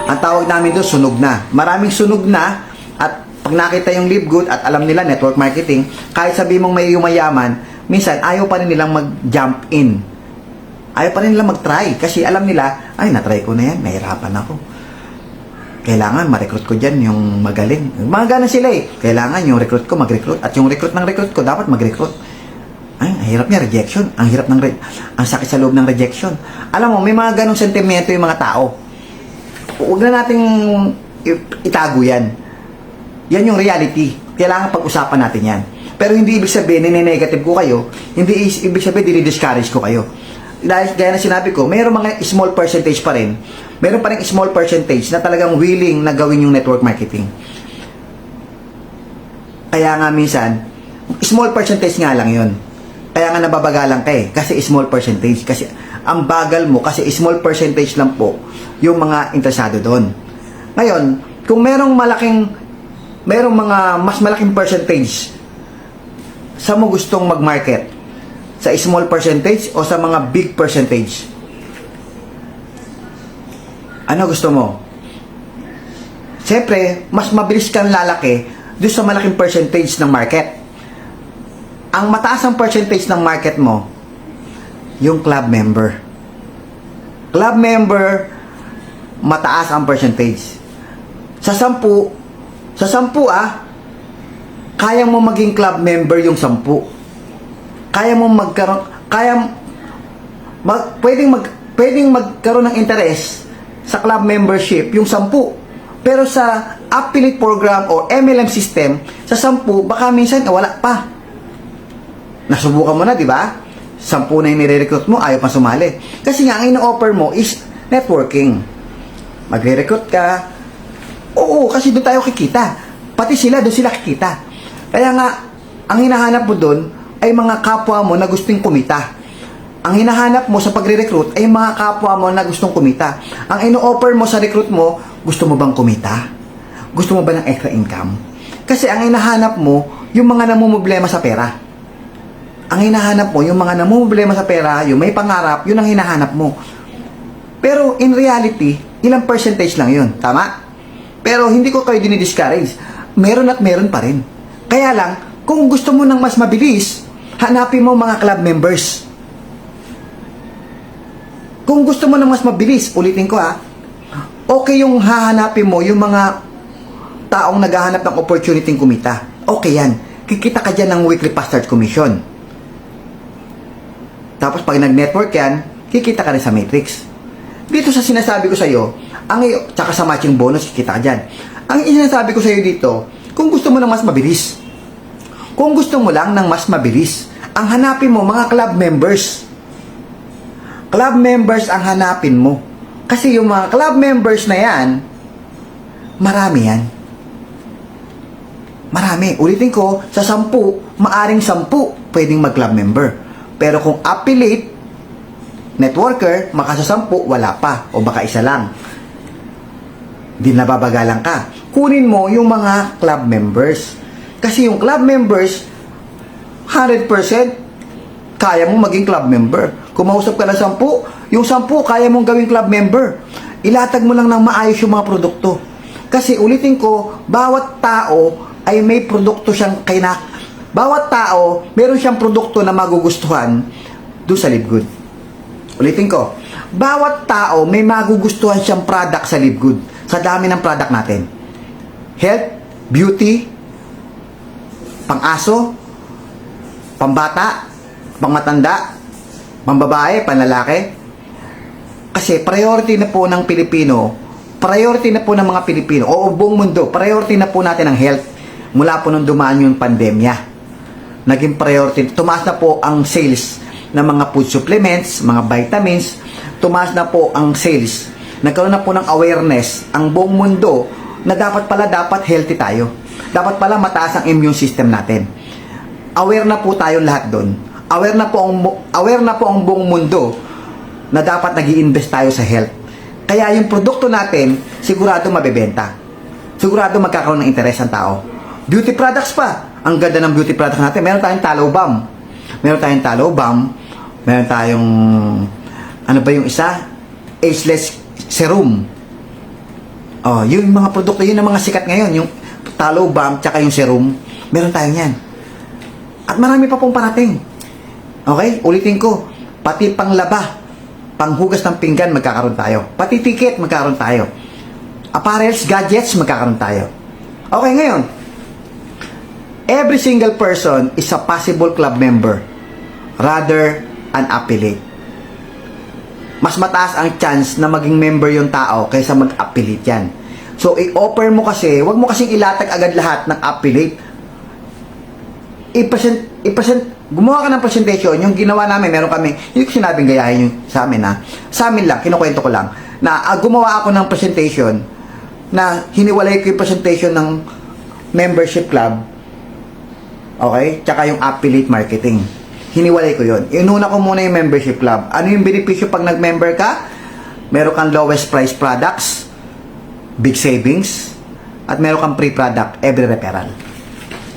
ang tawag namin doon, sunog na. Maraming sunog na, at pag nakita yung Live Good at alam nila network marketing, kahit sabi mong may yumayaman, minsan ayaw pa rin nilang mag-jump in. Ayaw pa rin nilang mag-try kasi alam nila, ay, na-try ko na yan, nahirapan ako. Kailangan ma-recruit ko dyan yung magaling. Mga gana sila Kailangan yung recruit ko mag-recruit at yung recruit ng recruit ko dapat mag-recruit. Ay, ang hirap niya, rejection. Ang hirap ang sakit sa loob ng rejection. Alam mo, may mga ganong sentimento yung mga tao. Huwag na nating itago yan. Yan yung reality. Kailangan pag-usapan natin yan. Pero hindi ibig sabihin, nine-negative ko kayo. Hindi ibig sabihin, dinidiscourage ko kayo. Dahil gaya na sinabi ko, mayroong mga small percentage pa rin. Mayroon pa rin small percentage na talagang willing na gawin yung network marketing. Kaya nga minsan, small percentage nga lang yun. Kaya nga nababagalan ka kasi small percentage. Kasi ang bagal mo, kasi small percentage lang po yung mga interesado doon. Ngayon, kung merong mga mas malaking percentage sa mo gustong mag-market, sa small percentage o sa mga big percentage? Ano gusto mo? Siyempre, mas mabilis kang lalaki doon sa malaking percentage ng market. Ang mataas ang percentage ng market mo, yung club member. Club member, mataas ang percentage. Sa 10, kaya mo maging club member yung 10. Kaya mo magkaroon, pwedeng magkaroon ng interest sa club membership yung 10. Pero sa affiliate program o MLM system, sa 10, baka minsan wala pa. Nasubukan mo na, di ba? 10 na yung nire-recruit mo, ayaw pa sumali. Kasi nga, ang ino-offer mo is networking. Magre-recruit ka. Oo, kasi doon tayo kikita. Pati sila, doon sila kikita. Kaya nga, ang hinahanap mo doon ay mga kapwa mo na gustong kumita. Ang hinahanap mo sa pagre-recruit ay mga kapwa mo na gustong kumita. Ang ino-offer mo sa recruit mo, gusto mo bang kumita? Gusto mo ba ng extra income? Kasi ang hinahanap mo, yung mga namumblema sa pera. Ang hinahanap mo, yung mga namumblema sa pera, yung may pangarap, yun ang hinahanap mo. Pero in reality, ilang percentage lang yun. Tama? Pero hindi ko kayo dinidiscourage. Meron at meron pa rin. Kaya lang, kung gusto mo ng mas mabilis, hanapin mo mga club members. Kung gusto mo ng mas mabilis, ulitin ko okay yung hahanapin mo yung mga taong naghahanap ng opportunity kumita. Okay yan. Kikita ka dyan ng weekly pastart commission. Tapos pag nag-network yan, kikita ka rin sa matrix. Dito sa sinasabi ko sa iyo, tsaka sa matching bonus, kikita ka dyan. Ang sinasabi ko sa iyo dito, kung gusto mo ng mas mabilis, kung gusto mo lang ng mas mabilis, ang hanapin mo mga club members. Club members ang hanapin mo. Kasi yung mga club members na yan, marami yan. Marami. Ulitin ko, sa 10, maaring 10 pwedeng mag-club member. Pero kung affiliate, networker, maka sa 10, wala pa. O baka isa lang. Di nababagalan ka. Kunin mo yung mga club members. Kasi yung club members, 100% kaya mo maging club member. Kung mausap ka ng 10, yung 10 kaya mong gawing club member. Ilatag mo lang ng maayos yung mga produkto. Kasi ulitin ko, bawat tao ay may produkto siyang bawat tao, meron siyang produkto na magugustuhan doon sa Live Good. Ulitin ko, bawat tao may magugustuhan siyang product sa Live Good. Sa dami ng product natin. Health, beauty, pang-aso, pambata, pangmatanda, pambabae, panlalaki. Kasi priority na po ng Pilipino, priority na po ng mga Pilipino, o buong mundo, priority na po natin ang health. Mula po nung dumaan yung pandemya. Naging priority. Tumaas na po ang sales ng mga food supplements, mga vitamins. Tumaas na po ang sales. Nagkaroon na po ng awareness ang buong mundo na dapat healthy tayo. Dapat pala mataas ang immune system natin. Aware na po tayo lahat doon. Aware na po ang buong mundo na dapat nag-i-invest tayo sa health. Kaya yung produkto natin, sigurado mabebenta. Sigurado magkakaroon ng interes ang tao. Beauty products pa. Ang ganda ng beauty products natin. Meron tayong tallow balm. Meron tayong ano ba yung isa? Ageless serum. Oh, yung mga produkto, yun ang mga sikat ngayon. Yung tallow balm, tsaka yung serum. Meron tayo yan. At marami pa pong parating. Okay? Ulitin ko. Pati panglaba, panghugas ng pinggan, magkakaroon tayo. Pati ticket, magkakaroon tayo. Apparels, gadgets, magkakaroon tayo. Okay, ngayon. Every single person is a possible club member. Rather, an affiliate. Mas mataas ang chance na maging member yung tao kaysa mag-affiliate yan. So, i-offer mo kasi, wag mo kasing ilatag agad lahat ng affiliate. Gumawa ka ng presentation. Yung ginawa namin, meron kami, hindi ko sinabing gayahin yung sa amin sa amin lang, kinukwento ko lang, na gumawa ako ng presentation na hiniwalay ko yung presentation ng membership club, okay, tsaka yung affiliate marketing. Hiniwalay ko yun. Inuna ko muna yung membership club. Ano yung benepisyo pag nag-member ka? Meron kang lowest price products, big savings, at meron kang free product every referral.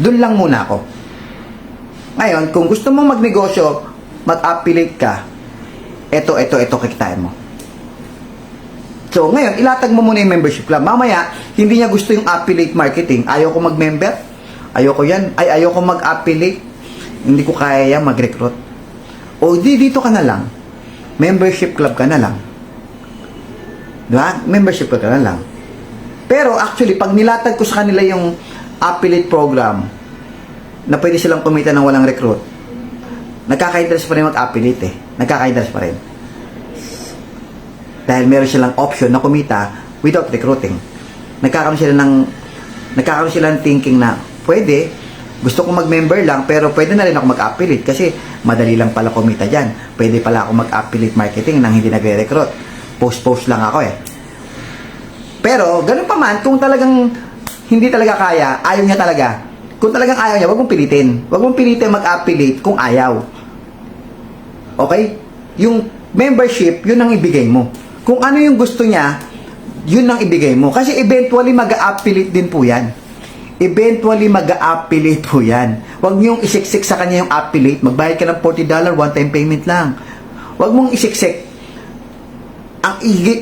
Doon lang muna ako. Ngayon, kung gusto mong magnegosyo, mag-affiliate ka, ito, kikitain mo. So, ngayon, ilatag mo muna yung membership club. Mamaya, hindi niya gusto yung affiliate marketing. Ayaw ko mag-member. Ayoko yan. Ayoko mag-affiliate. Hindi ko kaya yan mag-recruit. O dito ka na lang. Membership club ka na lang. Diba? Membership club ka na lang. Pero actually, pag nilatag ko sa kanila yung affiliate program na pwede silang kumita ng walang recruit, nagkaka-interest pa rin mag-affiliate eh. Nagkaka-interest pa rin. Dahil meron silang option na kumita without recruiting. Nagkakaroon sila ng thinking na pwede, gusto kong mag-member lang, pero pwede na rin ako mag-affiliate kasi madali lang pala kumita dyan. Pwede pala ako mag-affiliate marketing nang hindi nagre-recruit. Post-post lang ako eh. Pero, ganun pa man, kung talagang hindi talaga kaya, ayaw niya talaga. Kung talagang ayaw niya, wag mong pilitin. Wag mong pilitin mag-affiliate kung ayaw. Okay? Yung membership, yun ang ibigay mo. Kung ano yung gusto niya, yun ang ibigay mo. Kasi eventually mag-a-affiliate din po yan. Eventually mag-a-affiliate po yan. Huwag niyong isiksik sa kanya yung affiliate. Magbayad ka ng $40, one-time payment lang. Huwag mong isiksik.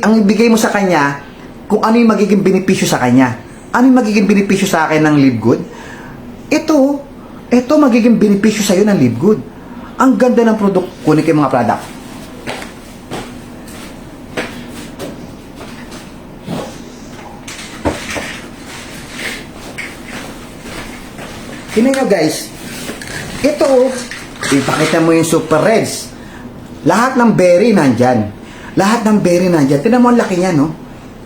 Ang ibigay mo sa kanya, kung ano yung magiging benepisyo sa kanya. Ano yung magiging benepisyo sa akin ng Live Good? Ito magiging benepisyo sa'yo ng Live Good. Ang ganda ng product. Kunin ko yung mga product. Tingnan nyo guys, ito, ipakita mo yung Super Reds. Lahat ng berry nandyan. Lahat ng berry nandyan. Tingnan mo ang laki niya, no?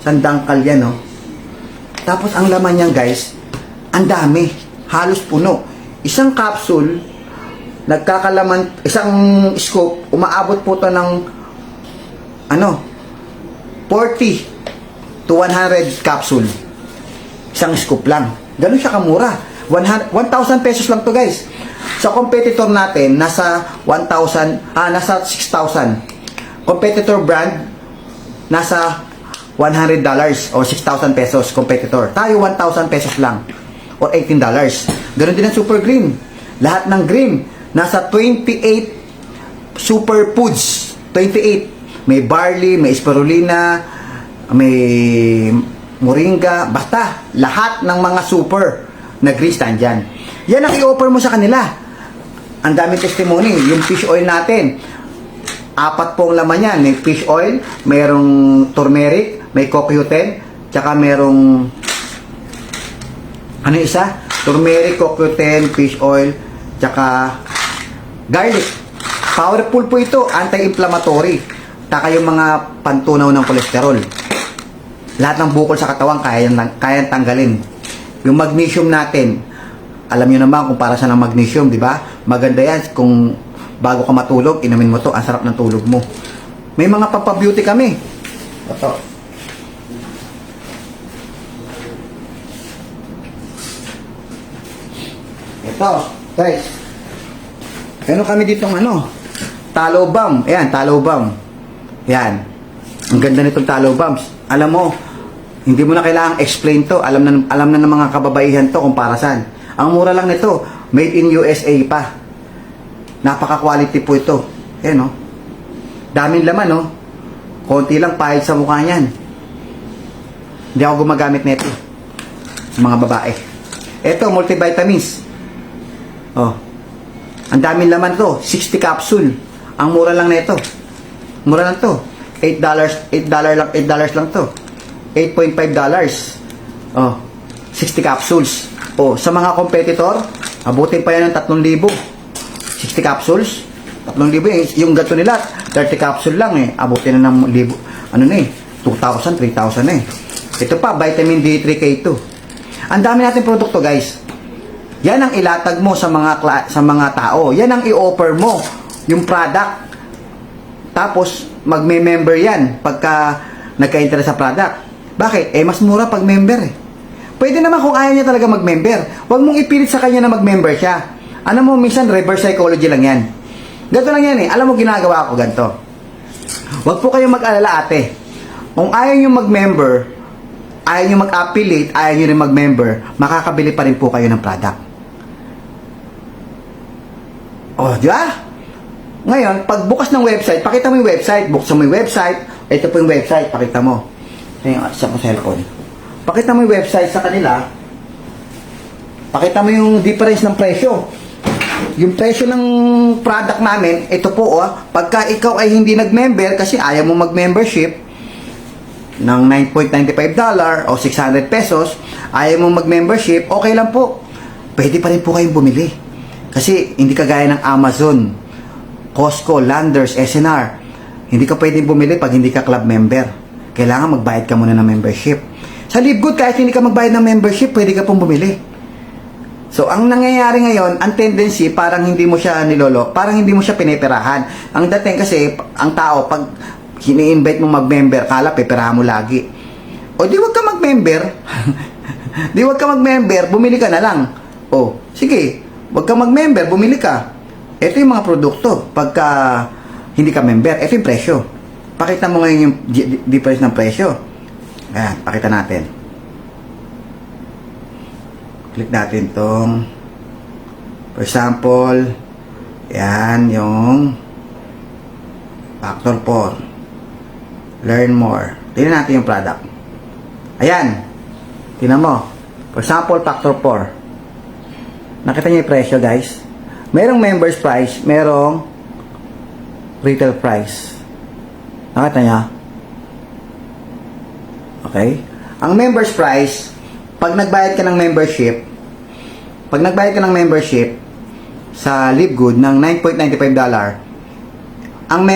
Sandangkal yan, no? Tapos ang laman niyan guys, ang dami. Halos puno. Isang capsule, isang scoop, umaabot po to ng, 40 to 100 capsule. Isang scoop lang. Ganun siya kamura. 1,000 pesos lang to guys. Sa competitor natin, nasa 6,000. Competitor brand, nasa $100 o 6,000 pesos competitor. Tayo 1,000 pesos lang or $18. Ganun din ang Super Green. Lahat ng green, nasa 28 superfoods. 28. May barley, may spirulina, may moringa, basta lahat ng mga super na grease nandyan. Yan ang i-offer mo sa kanila. Ang daming testimony. Yung fish oil natin, 4 pong laman yan. May fish oil, mayroong turmeric, may CoQ10, tsaka mayroong isa? Turmeric, CoQ10, fish oil, tsaka garlic. Powerful po ito, anti-inflammatory. Taka yung mga pantunaw ng kolesterol. Lahat ng bukol sa katawan kaya tanggalin. Yung magnesium natin, alam nyo naman kung para sa ng magnesium, di ba? Maganda yan kung bago ka matulog, inumin mo to, ang sarap ng tulog mo. May mga pampabeauty kami. Ito. Ito, guys. Meron kami ditong tallow balm. Ayan, tallow balm. Ayan. Ang ganda nitong tallow balms. Alam mo, hindi mo na kailangang explain to. Alam na ng mga kababaihan to kung para saan. Ang mura lang nito, made in USA pa. Napaka-quality po ito. Ayan, no? Daming laman, no? Konti lang pahit sa mukha niyan. Hindi ako gumagamit nito. Mga babae. Ito, multivitamins. Oh. Ang daming laman to. 60 capsule. Ang mura lang nito. Mura lang to. $8 lang to. $8.5. Oh, 60 capsules. Oh, sa mga competitor, abutin pa yan ng 3,000. 60 capsules, 3,000 yung gato nila, 30 capsule lang eh. Abutin na ng 2,000, 3,000 eh. Ito pa, vitamin D3 K2. Ang dami natin produkto, guys. Yan ang ilatag mo sa mga tao. Yan ang i-offer mo, yung product. Tapos magme-member yan pagka nagka-interest sa product. Bakit? Mas mura pag member eh. Pwede naman kung ayaw niya talaga mag-member. Huwag mong ipilit sa kanya na mag-member siya. Alam mo, minsan reverse psychology lang yan. Ganito lang yan eh. Alam mo, ginagawa ko ganito. Huwag po kayong mag-alala ate. Kung ayaw nyo mag-member, ayaw nyo mag-affiliate, ayaw nyo rin mag-member, makakabili pa rin po kayo ng product. Oh, di ba? Ngayon, pagbukas ng website, pakita mo yung website. Buksan mo yung website. Ito po yung website, pakita mo. Ito yung isa po cellphone. Pakita mo yung website sa kanila. Pakita mo yung difference ng presyo. Yung presyo ng product namin, ito po, pagka ikaw ay hindi nag-member kasi ayaw mo mag-membership ng $9.95 o 600 pesos, ayaw mo mag-membership, okay lang po. Pwede pa rin po kayong bumili. Kasi hindi kagaya ng Amazon, Costco, Landers, SNR. Hindi ka pwedeng bumili pag hindi ka club member. Kailangan magbayad ka muna ng membership. Sa Livegood, kahit hindi ka magbayad ng membership, pwede ka pong bumili. So, ang nangyayari ngayon, ang tendency, parang hindi mo siya nilolo, parang hindi mo siya piniperahan. Ang dating kasi, ang tao, pag hini-invite mo mag-member, kala peperahan mo lagi. O di wag ka mag-member. Di wag ka mag-member, bumili ka na lang. O, sige, wag ka mag-member, bumili ka. Ito yung mga produkto. Pagka hindi ka member, ito yung presyo. Pakita mo ngayon yung difference ng presyo. Ayan, pakita natin. Click natin tong, for example, yan yung factor 4. Learn more. Tingnan natin yung product. Ayan. Tingnan mo. For example, factor 4. Nakita niyo yung presyo, guys? Merong members price, merong retail price. Nakita niya? Okay? Ang members price, pag nagbayad ka ng membership sa Livegood ng $9.95, ang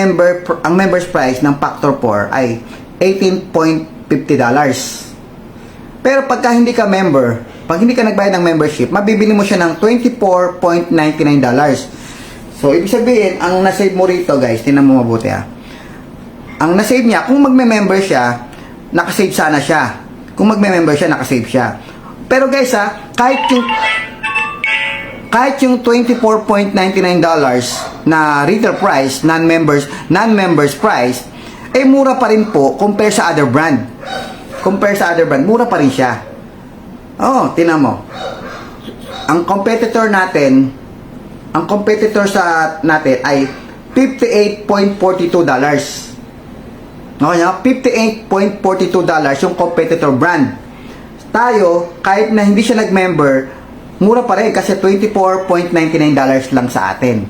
members price ng Factor 4 ay $18.50. Pero pagka hindi ka member, pag hindi ka nagbayad ng membership, mabibili mo siya ng $24.99. So, ibig sabihin, ang nasave mo rito, guys, tingnan mo mabuti ang nasave niya, kung magme-member siya, nakasave sana siya. Kung magme-member siya, nakasave siya. Pero guys kahit yung $24.99 na retail price, non-members price, eh mura pa rin po compare sa other brand. Mura pa rin siya. Oh, tingnan mo. Ang competitor sa natin ay $58.42. Okay, $58.42 yung competitor brand. Tayo, kahit na hindi siya nag-member, mura pa rin kasi $24.99 lang sa atin.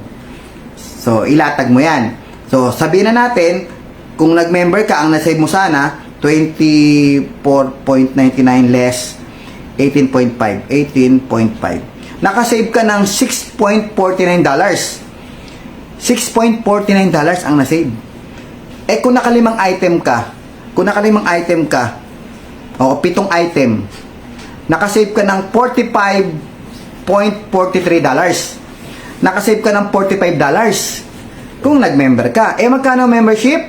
So, ilatag mo yan. So, sabihin na natin, kung nag-member ka, ang nasave mo sana, $24.99 less 18.5. Nakasave ka ng $6.49. $6.49 ang nasave. Eh kung nakalimang item ka, o 7 item, nakasave ka ng $45.43. Nakasave ka ng $45 kung nag-member ka. Eh magkano membership?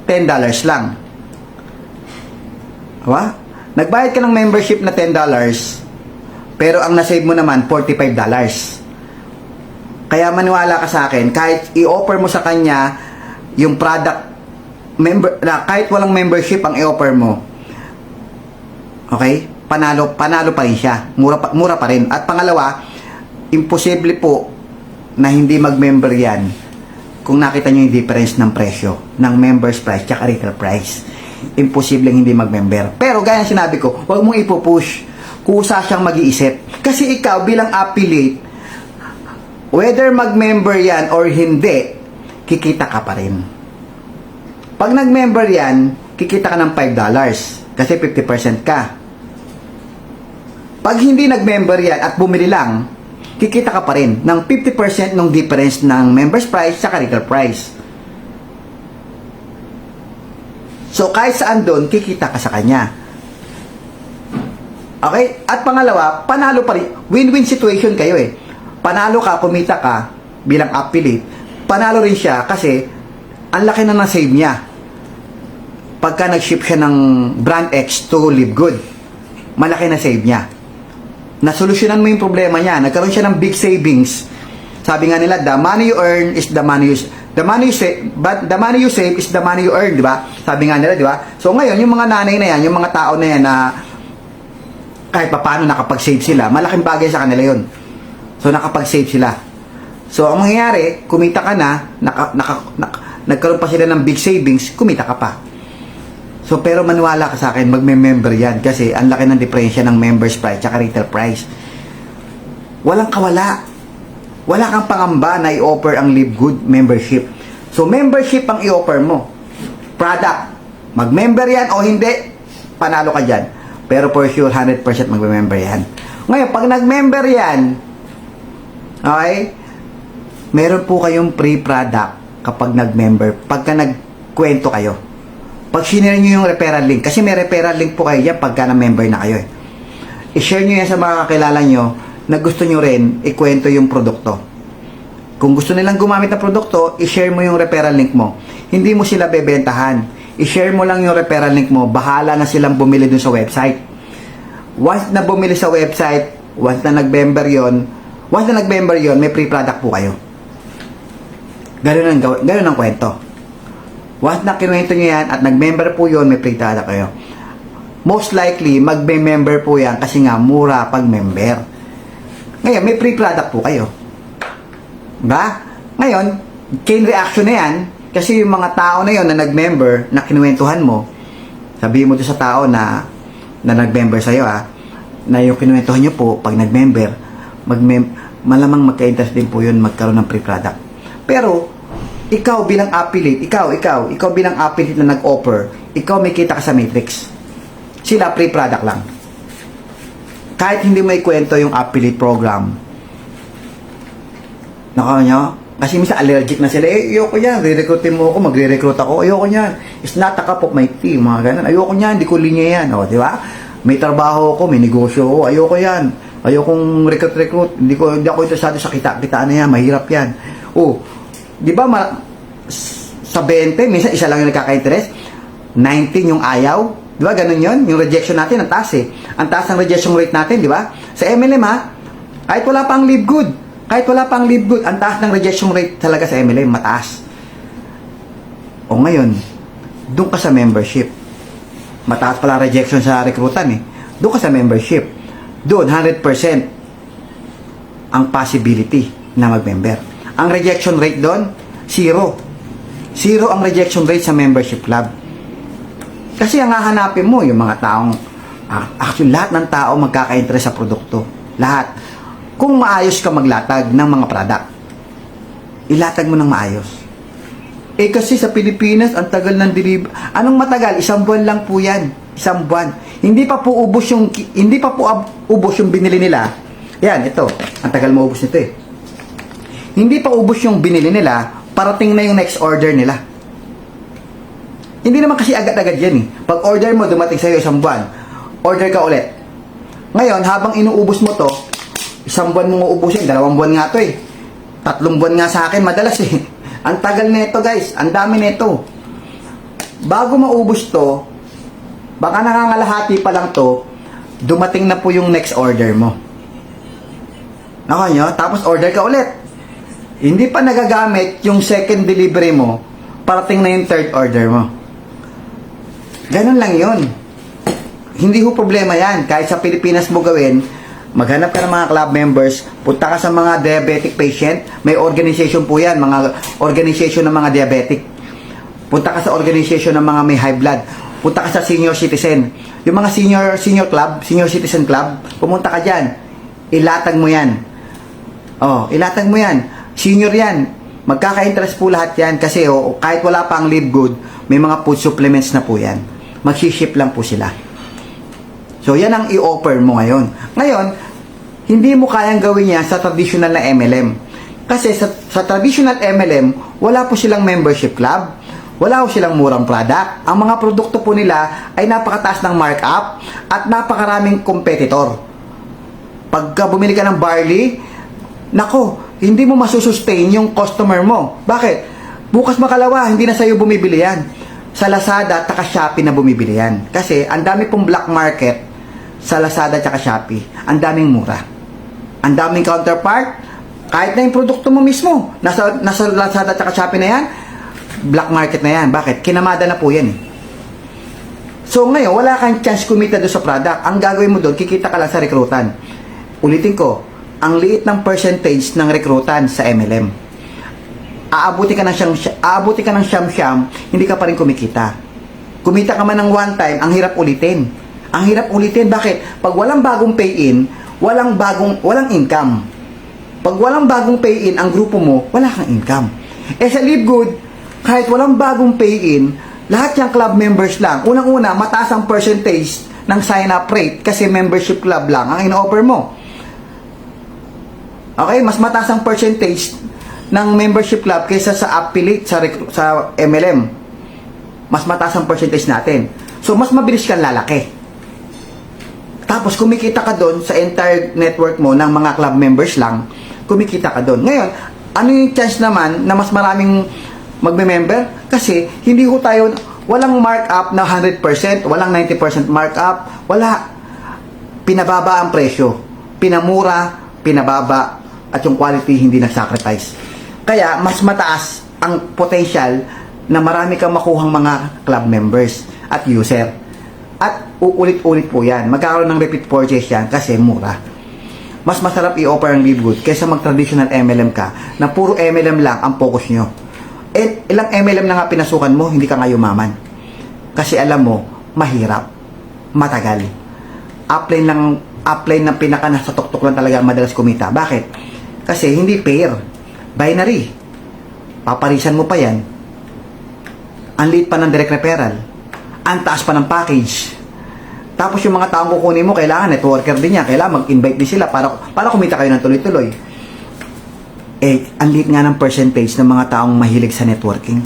$10 lang. Diba? Nagbayad ka ng membership na $10, pero ang nasave mo naman $45. Kaya maniwala ka sa akin, kahit i-offer mo sa kanya yung product kahit walang membership ang i-offer mo, okay, panalo pa rin siya, mura pa rin. At pangalawa, imposible po na hindi mag-member yan kung nakita nyo yung difference ng presyo ng members price at retail price. Imposible hindi mag-member. Pero gaya sinabi ko, huwag mong ipupush, kusa siyang mag-iisip. Kasi ikaw bilang affiliate, whether mag-member yan or hindi, kikita ka pa rin. Pag nag-member yan, kikita ka ng $5 kasi 50% ka. Pag hindi nag-member yan at bumili lang, kikita ka pa rin ng 50% ng difference ng members price sa retail price. So, kahit saan doon, kikita ka sa kanya. Okay? At pangalawa, panalo pa rin. Win-win situation kayo eh. Panalo ka, kumita ka bilang affiliate. Panalo rin siya kasi ang laki na na-save niya pagka nag-ship siya ng brand X to Livegood. Malaki na save niya. Nasolusyonan mo yung problema niya. Nagkaroon siya ng big savings. Sabi nga nila, the money you earn is the money you save, but the money you save is the money you earn, di ba? Sabi nga nila, di ba? So ngayon, yung mga nanay na yan, yung mga tao na yan na kahit pa paano nakapag-save sila, malaking bagay sa kanila yun. So nakapag-save sila. So ang mangyayari, kumita ka na, nagkaroon pa sila ng big savings, kumita ka pa. So pero maniwala ka sa akin, magme-member yan kasi ang laki ng diferensya ng members price at retail price. Walang kawala. wala kang pangamba na i-offer ang Live Good membership. So, membership ang i-offer mo. Product. Mag-member yan o hindi, panalo ka dyan. Pero for sure, 100% mag-member yan. Ngayon, pag nag-member yan, okay, meron po kayong free product kapag nag-member, pagka nagkwento kayo. Pag sinare nyo yung referral link, kasi may referral link po kayo dyan pagka na-member na kayo. I-share nyo yan sa mga kakilala nyo na gusto nyo rin ikwento yung produkto. Kung gusto nilang gumamit ng produkto, i-share mo yung referral link mo. Hindi mo sila bebentahan. I-share mo lang yung referral link mo. Bahala na silang bumili dun sa website. Once na bumili sa website, once na nag-member yon, may free product po kayo. Ganun ang kwento. Once na kinuwento nyo yan at nag-member po yon, may free product kayo. Most likely, mag-member po yan kasi nga mura pag member. Ngayon, may free product po kayo. Diba? Ngayon, chain reaction na yan kasi yung mga tao na yon na nag-member, na kinuwentuhan mo, sabihin mo doon sa tao na nag-member sa'yo na yung kinuwentuhan nyo po pag nag-member, malamang magka-interest din po yun magkaroon ng free product. Pero, ikaw bilang affiliate, ikaw bilang affiliate na nag-offer, ikaw may kita ka sa matrix. Sila free product lang. Kahit hindi mo ikwento yung affiliate program, nakaw nyo? Kasi minsan allergic na sila. Ayoko yan. Re-recruitin mo ako. Magre-recruit ako. Ayoko yan. It's not a cup of my tea. Mga ganun. Ayoko yan. Hindi ko linya yan. O, di ba? May trabaho ako. May negosyo ako. Ayoko yan. Ayokong recruit. Hindi ako interesado sa kita-kitaan na yan. Mahirap yan. O, di ba? Sa 20, minsan isa lang yung nagkaka-interest. 19 yung ayaw. Di ba? Ganun yun. Yung rejection natin, ang taas eh. Ang taas ng rejection rate natin, di ba? Sa MLM kahit wala pang Live Good. Kahit wala pang Live Good, ang taas ng rejection rate talaga sa MLM, mataas. O ngayon, doon ka sa membership. Mataas pala rejection sa recruitan eh. Doon ka sa membership. Doon, 100% ang possibility na mag-member. Ang rejection rate doon, 0. 0 ang rejection rate sa membership club. Kasi ang hahanapin mo, yung mga taong, actually lahat ng tao magkaka-interest sa produkto. Lahat. Kung maayos ka maglatag ng mga product, ilatag mo ng maayos. Eh kasi sa Pilipinas, ang tagal ng deliver. Anong matagal? 1 buwan lang po yan. 1 buwan. Hindi pa po ubos yung binili nila. Yan, ito. Ang tagal mo ubos nito eh. Hindi pa ubos yung binili nila, parating na yung next order nila. Hindi naman kasi agad-agad yan eh. Pag order mo, dumating sa'yo 1 buwan. Order ka ulit. Ngayon, habang inuubos mo to, 1 buwan mong uubusin, 2 buwan nga to eh. 3 buwan nga sa akin madalas eh. Ang tagal nito guys, ang dami nito. Bago maubos to, baka nangangalahati pa lang to, dumating na po yung next order mo. Naka nyo? Tapos order ka ulit. Hindi pa nagagamit yung second delivery mo, parating na yung third order mo. Ganun lang yun. Hindi ho problema yan. Kahit sa Pilipinas mo gawin, maghanap ka ng mga club members, punta ka sa mga diabetic patient, may organization po yan, mga organization ng mga diabetic. Punta ka sa organization ng mga may high blood. Punta ka sa senior citizen. Yung mga senior club, senior citizen club, pumunta ka dyan. Ilatag mo yan. Oh, ilatag mo yan. Senior yan. Magkaka-interest po lahat yan kasi kahit wala pang Live Good, may mga food supplements na po yan. Mag-ship lang po sila. So, yan ang i-offer mo ngayon. Ngayon, hindi mo kayang gawin yan sa traditional na MLM. Kasi sa traditional MLM, wala po silang membership club, wala po silang murang product. Ang mga produkto po nila ay napakataas ng markup at napakaraming competitor. Pagka bumili ka ng barley, nako, hindi mo masusustain yung customer mo. Bakit? Bukas makalawa, hindi na sa'yo bumibili yan. Sa Lazada at Shopee na bumibili yan. Kasi ang dami pong black market sa Lazada at Shopee. Ang daming mura. Ang daming counterpart. Kahit na yung produkto mo mismo, nasa Lazada at Shopee na yan, black market na yan. Bakit? Kinamada na po yan eh. So ngayon, wala kang chance kumita doon sa product. Ang gagawin mo doon, kikita ka lang sa rekrutan. Ulitin ko, ang liit ng percentage ng rekrutan sa MLM. Aabuti ka ng siyam-siyam, hindi ka pa rin kumikita. Kumita ka man ng one time, ang hirap ulitin. Ang hirap ulitin, bakit? Pag walang bagong pay-in, walang income. Pag walang bagong pay-in ang grupo mo, wala kang income. Sa Livegood, kahit walang bagong pay-in, lahat yung club members lang. Unang-una, mataas ang percentage ng sign-up rate kasi membership club lang ang in-offer mo. Okay? Mas mataas ang percentage ng membership club kaysa sa affiliate sa MLM. Mas mataas ang percentage natin. So, mas mabilis kang lalaki. Tapos, kumikita ka doon sa entire network mo ng mga club members lang, kumikita ka doon. Ngayon, ano yung chance naman na mas maraming magme-member? Kasi, hindi ko tayo, walang markup na 100%, walang 90% markup, wala. Pinababa ang presyo. Pinamura, pinababa, at yung quality hindi nag-sacrifice. Kaya, mas mataas ang potential na marami kang makuhang mga club members at user. At uulit-ulit po yan. Magkakaroon ng repeat purchase yan kasi mura. Mas masarap i-offer ang Livegood kaysa mag-traditional MLM ka na puro MLM lang ang focus nyo. Ilang MLM na nga pinasukan mo, hindi ka nga yumaman. Kasi alam mo, mahirap. Matagal. Upline ng pinaka nasa tuktok lang talaga madalas kumita. Bakit? Kasi hindi fair. Binary. Paparisan mo pa yan. Ang liit pa ng direct referral. Ang taas pa ng package. Tapos yung mga taong kukunin mo, kailangan networker din yan. Kailangan mag-invite din sila para kumita kayo ng tuloy-tuloy. Ang liit nga ng percentage ng mga taong mahilig sa networking.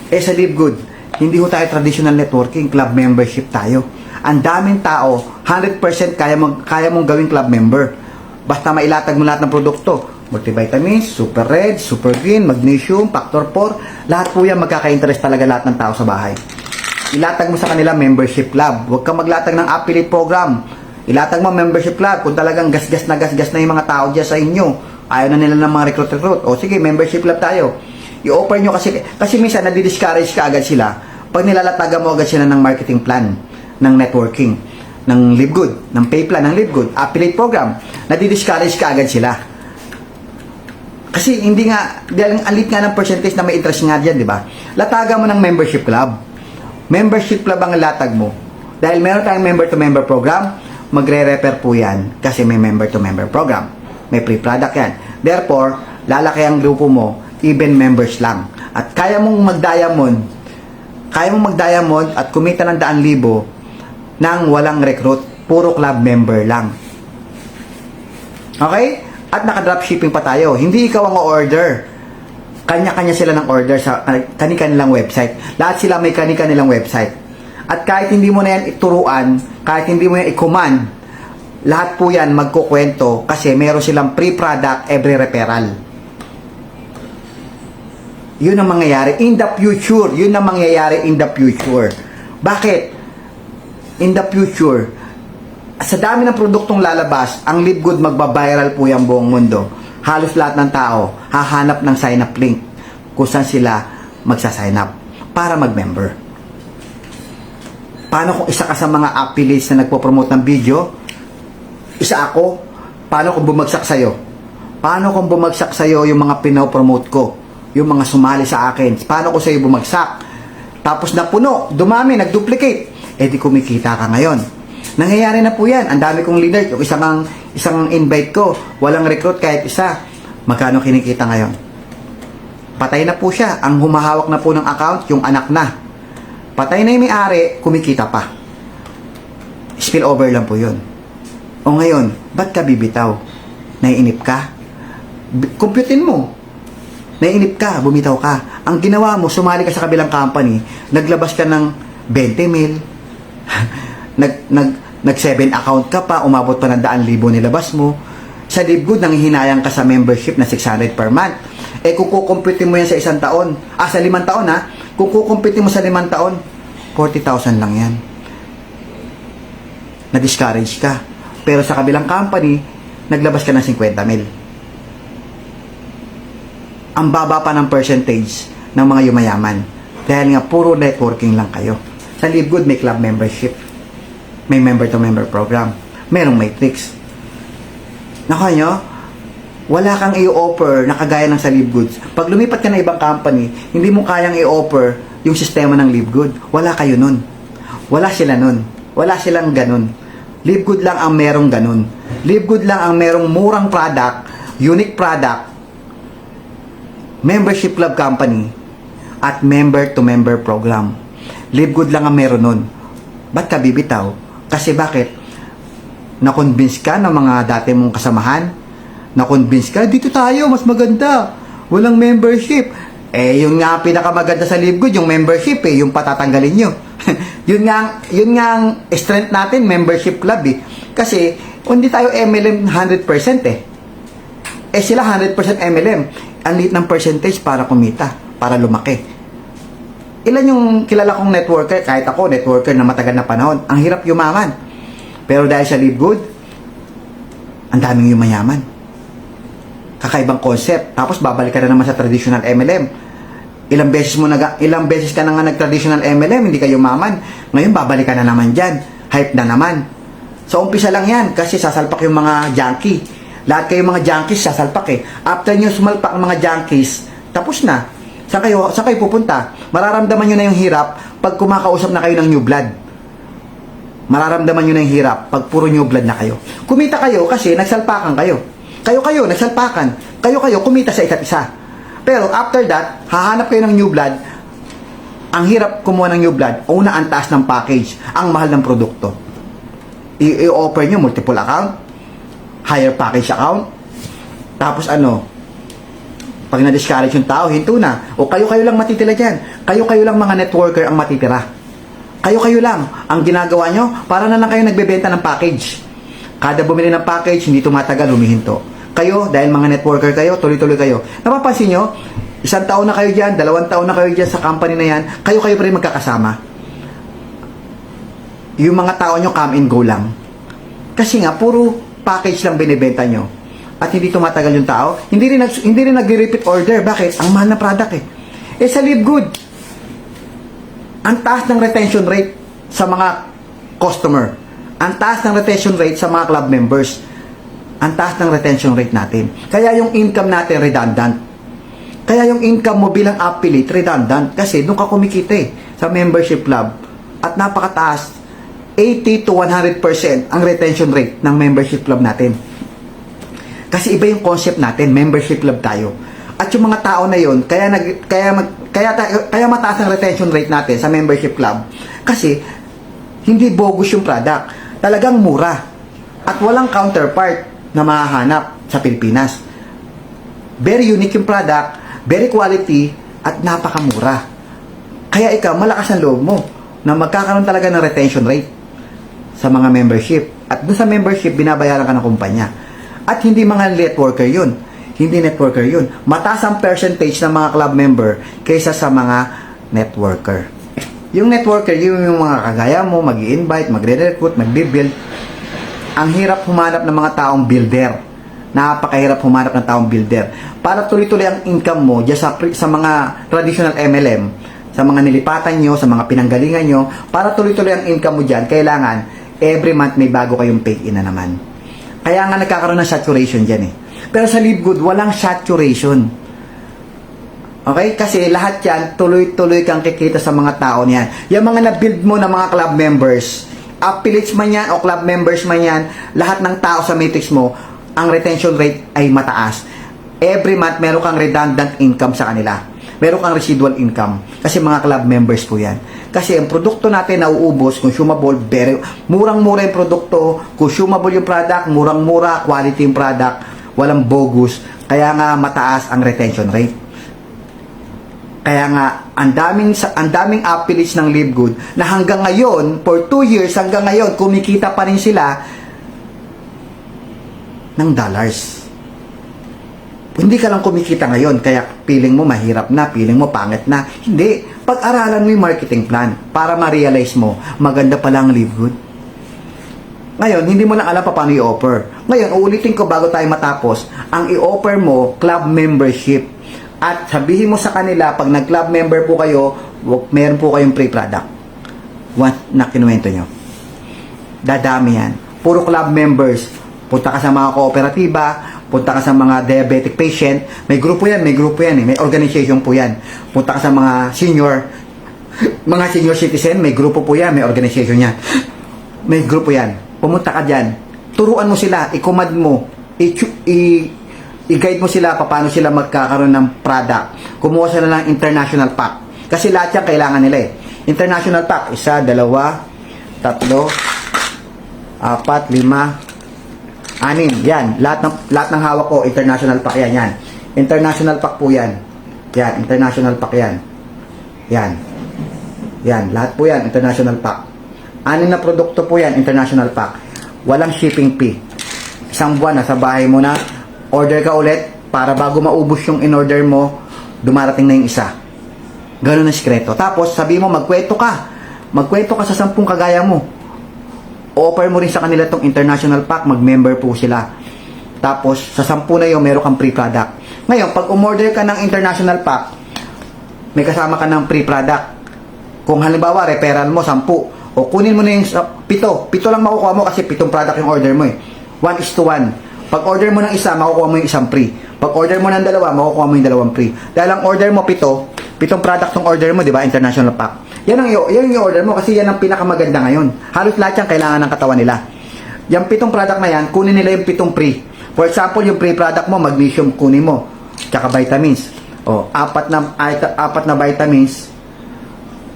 Sa Livegood, hindi ho tayo traditional networking, club membership tayo. Ang daming tao, 100% kaya mong gawing club member. Basta mailatag mo lahat ng produkto. Multivitamins, Super Red, Super Green, Magnesium, Factor 4. Lahat po yan magkaka-interest talaga lahat ng tao sa bahay. Ilatag mo sa kanila membership club. Huwag kang maglatag ng affiliate program. Ilatag mo membership club kung talagang gasgas na yung mga tao dyan sa inyo. Ayaw na nila ng mga recruit. O sige, membership club tayo. I-offer nyo kasi minsan nadi-discourage ka agad sila pag nilalatagan mo agad sila ng marketing plan, ng networking, ng Livegood, ng pay plan ng Livegood, affiliate program. Nadi-discourage ka agad sila. Kasi hindi nga, dahil ang lit nga ng percentage na may interest nga dyan, di ba? Latagan mo ng membership club. Membership club ang latag mo. Dahil meron tayong member-to-member program, magre-refer po yan kasi may member-to-member program. May free product yan. Therefore, lalaki ang grupo mo, even members lang. At kaya mong mag-diamond at kumita ng 100,000 nang walang recruit, puro club member lang. Okay? At naka-dropshipping pa tayo. Hindi ikaw ang order. Kanya-kanya sila ng order sa kani-kanilang website. Lahat sila may kani-kanilang website. At kahit hindi mo na yan ituruan, kahit hindi mo yan i-command, lahat po yan magkukwento kasi meron silang free product every referral. Yun ang mangyayari in the future. Yun ang mangyayari in the future. Bakit? In the future, sa dami ng produktong lalabas, ang Livegood magbabiral po yung buong mundo. Halos lahat ng tao hahanap ng sign-up link kung saan sila magsa-sign up para mag-member. Paano kung isa ka sa mga affiliates na nagpo-promote ng video? Isa ako. Paano kung bumagsak sa'yo? Paano kung bumagsak sa'yo yung mga pinopromote ko? Yung mga sumali sa akin? Paano kung sa'yo bumagsak? Tapos napuno, dumami, nag-duplicate. Di kumikita ka ngayon. Nangyayari na po yan. Ang dami kong leader. Yung isang invite ko, walang recruit kahit isa. Magkano kinikita ngayon? Patay na po siya. Ang humahawak na po ng account, yung anak na. Patay na yung may-ari, kumikita pa. Spillover lang po yun. O ngayon, ba't ka bibitaw? Naiinip ka? Computein mo. Naiinip ka, bumitaw ka. Ang ginawa mo, sumali ka sa kabilang company, naglabas ka ng 20 mil, nag 7 account ka pa, umabot pa ng 100,000 nilabas mo. Sa Livegood, nanghihinayang ka sa membership na 600 per month. Kung kukumpitin mo yan sa 1 taon, sa 5 taon kung kukumpitin mo sa 5 taon, 40,000 lang yan. Na-discourage ka. Pero sa kabilang company, naglabas ka ng 50 mil. Ang baba pa ng percentage ng mga yumayaman. Dahil nga, puro networking lang kayo. Sa Livegood, may club membership. May member-to-member program. Merong matrix. Nakuha nyo? Wala kang i-offer na kagaya ng sa Livegood. Pag lumipat ka na ibang company, hindi mo kayang i-offer yung sistema ng Livegood. Wala kayo nun. Wala sila nun. Wala silang ganun. Livegood lang ang merong ganun. Livegood lang ang merong murang product, unique product, membership club company, at member-to-member program. Livegood lang ang meron nun. Ba't ka bibitaw? Kasi bakit? Na-convince ka ng mga dati mong kasamahan? Na-convince ka, dito tayo, mas maganda. Walang membership. Yun nga pinakamaganda sa Livegood, yung membership yung patatanggalin nyo. yun nga ang strength natin, membership club Kasi, hindi tayo MLM 100% sila 100% MLM. Ang liit ng percentage para kumita, para lumaki. Ilan yung kilala kong networker, kahit ako, networker na matagal na panahon, ang hirap yumaman. Pero dahil sa Livegood, ang daming yumayaman. Kakaibang concept. Tapos babalik ka na naman sa traditional MLM. Ilang beses ka na nga nag-traditional MLM, hindi ka yumaman. Ngayon, babalik ka na naman dyan. Hype na naman. So, umpisa lang yan kasi sasalpak yung mga junkie. Lahat kayo mga junkies sasalpak After nyo sumalpak ang mga junkies, tapos na. Saan kayo pupunta? Mararamdaman nyo na yung hirap pag kumakausap na kayo ng new blood. Mararamdaman nyo na yung hirap pag puro new blood na kayo. Kumita kayo kasi nagsalpakan kayo. Kayo, nagsalpakan. Kayo, kumita sa isa't isa. Pero after that, hahanap kayo ng new blood. Ang hirap kumuha ng new blood. Una, ang taas ng package. Ang mahal ng produkto. I-offer nyo multiple account, higher package account. Tapos pag na-discourage yung tao, hinto na. O kayo lang matitira dyan. Kayo lang mga networker ang matitira. Kayo lang. Ang ginagawa nyo, para na lang kayo nagbebenta ng package. Kada bumili ng package, hindi tumatagal, humihinto. Kayo, dahil mga networker kayo, tuloy-tuloy kayo. Napapansin nyo, 1 taon na kayo dyan, 2 taon na kayo dyan sa company na yan, kayo pa rin magkakasama. Yung mga tao nyo, come and go lang. Kasi nga, puro package lang binibenta nyo. At hindi tumatagal yung tao, hindi rin nag-repeat order. Bakit? Ang mahal na product sa Livegood, ang taas ng retention rate sa mga customer. Ang taas ng retention rate sa mga club members. Ang taas ng retention rate natin. Kaya yung income natin redundant. Kaya yung income mo bilang affiliate redundant. Kasi doon ka kumikita sa membership club. At napakataas. 80 to 100% ang retention rate ng membership club natin. Kasi iba yung concept natin, membership club tayo. At yung mga tao na yun, kaya mataas ang retention rate natin sa membership club. Kasi hindi bogus yung product. Talagang mura. At walang counterpart na mahahanap sa Pilipinas. Very unique yung product, very quality, at napakamura. Kaya ikaw, malakas ang loob mo na magkakaroon talaga ng retention rate sa mga membership. At doon sa membership, binabayaran ka ng kumpanya. At hindi mga networker yun. Hindi networker yun. Mataas ang percentage ng mga club member kaysa sa mga networker. Yung networker, yung mga kagaya mo, mag-i-invite, magre-recruit, magbe-build. Ang hirap humanap ng mga taong builder. Napakahirap humanap ng taong builder. Para tuloy-tuloy ang income mo dyan sa mga traditional MLM, sa mga nilipatan nyo, sa mga pinanggalingan nyo, para tuloy-tuloy ang income mo dyan, kailangan every month may bago kayong pay-in na naman. Kaya nga nagkakaroon ng saturation dyan Pero sa Livegood, walang saturation. Okay? Kasi lahat yan, tuloy-tuloy kang kikita sa mga tao niyan. Yung mga na-build mo na mga club members, affiliates man yan o club members man yan, lahat ng tao sa matrix mo, ang retention rate ay mataas. Every month, meron kang redundant income sa kanila. Meron kang residual income. Kasi mga club members po yan. Kasi ang produkto natin nauubos, consumable, murang-mura yung produkto, consumable yung product, murang-mura, quality yung product, walang bogus. Kaya nga mataas ang retention rate. Kaya nga, ang daming affiliates ng Livegood na hanggang ngayon, for 2 years, hanggang ngayon, kumikita pa rin sila ng dollars. Hindi ka lang kumikita ngayon, kaya feeling mo mahirap na, feeling mo pangit na. Hindi. Pag-aralan mo yung marketing plan para ma-realize mo, maganda pala ang Livegood. Ngayon, hindi mo lang alam pa paano i-offer. Ngayon, uulitin ko bago tayo matapos, ang i-offer mo, club membership. At sabihin mo sa kanila, pag nag-club member po kayo, meron po kayong free product. What na kinuwento nyo? Dadami yan. Puro club members. Punta ka sa mga kooperatiba, punta ka sa mga diabetic patient. May grupo yan. May organization po yan. Punta ka sa mga senior citizen, may grupo po yan. May organization yan. May grupo yan. Pumunta ka dyan. Turuan mo sila. I-command mo. i-guide mo sila paano sila magkakaroon ng product. Kumuha sila ng international pack. Kasi lahat yan kailangan nila eh. International pack, 1, 2, 3, 4, 5, 6. Yan, lahat ng hawak ko, international pack yan, yan. International pack po yan. Yan, international pack yan. Yan. Yan, lahat po yan, international pack. 6 na produkto po yan, international pack. Walang shipping fee. 1 buwan, nasa bahay mo na. Order ka ulit, para bago maubos yung in-order mo, dumarating na yung isa. Ganun ang sikreto. Tapos, sabi mo, magkwento ka. Magkwento ka sa 10 kagaya mo. Offer mo rin sa kanila tong international pack, mag-member po sila. Tapos, sa 10 na yun, meron kang free product. Ngayon, pag umorder ka ng international pack, may kasama ka ng free product. Kung halimbawa, referral mo, 10. O kunin mo na yung 7. 7 lang makukuha mo kasi 7 product yung order mo eh. 1:1. Pag order mo ng 1, makukuha mo yung 1 free. Pag order mo ng 2, makukuha mo yung 2 free. Dahil ang order mo 7 product yung order mo, di ba? International pack. Yan yung order mo kasi yan ang pinakamaganda ngayon. Halos lahat yan kailangan ng katawan nila. Yung 7 product na yan, kunin nila yung 7 free. For example, yung free product mo, magnesium kunin mo. Tsaka vitamins. O, 4 na vitamins.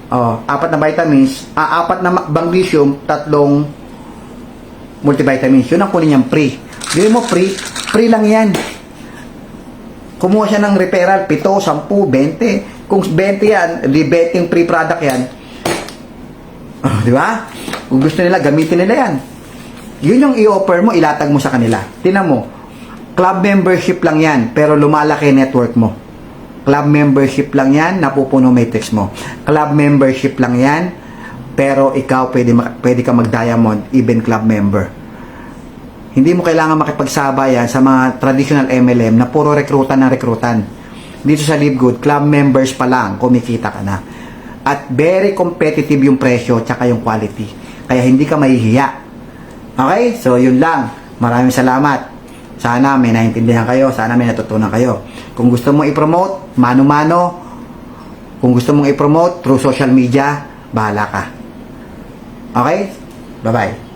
O, 4 na vitamins. 4 na magnesium, 3 multivitamins. Yun ang kunin niyang free. Gawin mo free. Free lang yan. Kumuha siya ng referral, 7, 10, 20. Kung 20 yan, di 20 free product yan. Oh, di ba? Kung gusto nila, gamitin nila yan. Yun yung i-offer mo, ilatag mo sa kanila. Tingnan mo, club membership lang yan, pero lumalaki network mo. Club membership lang yan, napupuno matrix mo. Club membership lang yan, pero ikaw pwede ka mag-diamond, even club member. Hindi mo kailangan makipagsabayan sa mga traditional MLM na puro rekrutan na rekrutan. Dito sa Livegood, club members pa lang, kumikita ka na. At very competitive yung presyo tsaka yung quality. Kaya hindi ka mahihiya. Okay? So, yun lang. Maraming salamat. Sana may naintindihan kayo. Sana may natutunan kayo. Kung gusto mong i-promote, mano-mano. Kung gusto mong i-promote through social media, bahala ka. Okay? Bye-bye.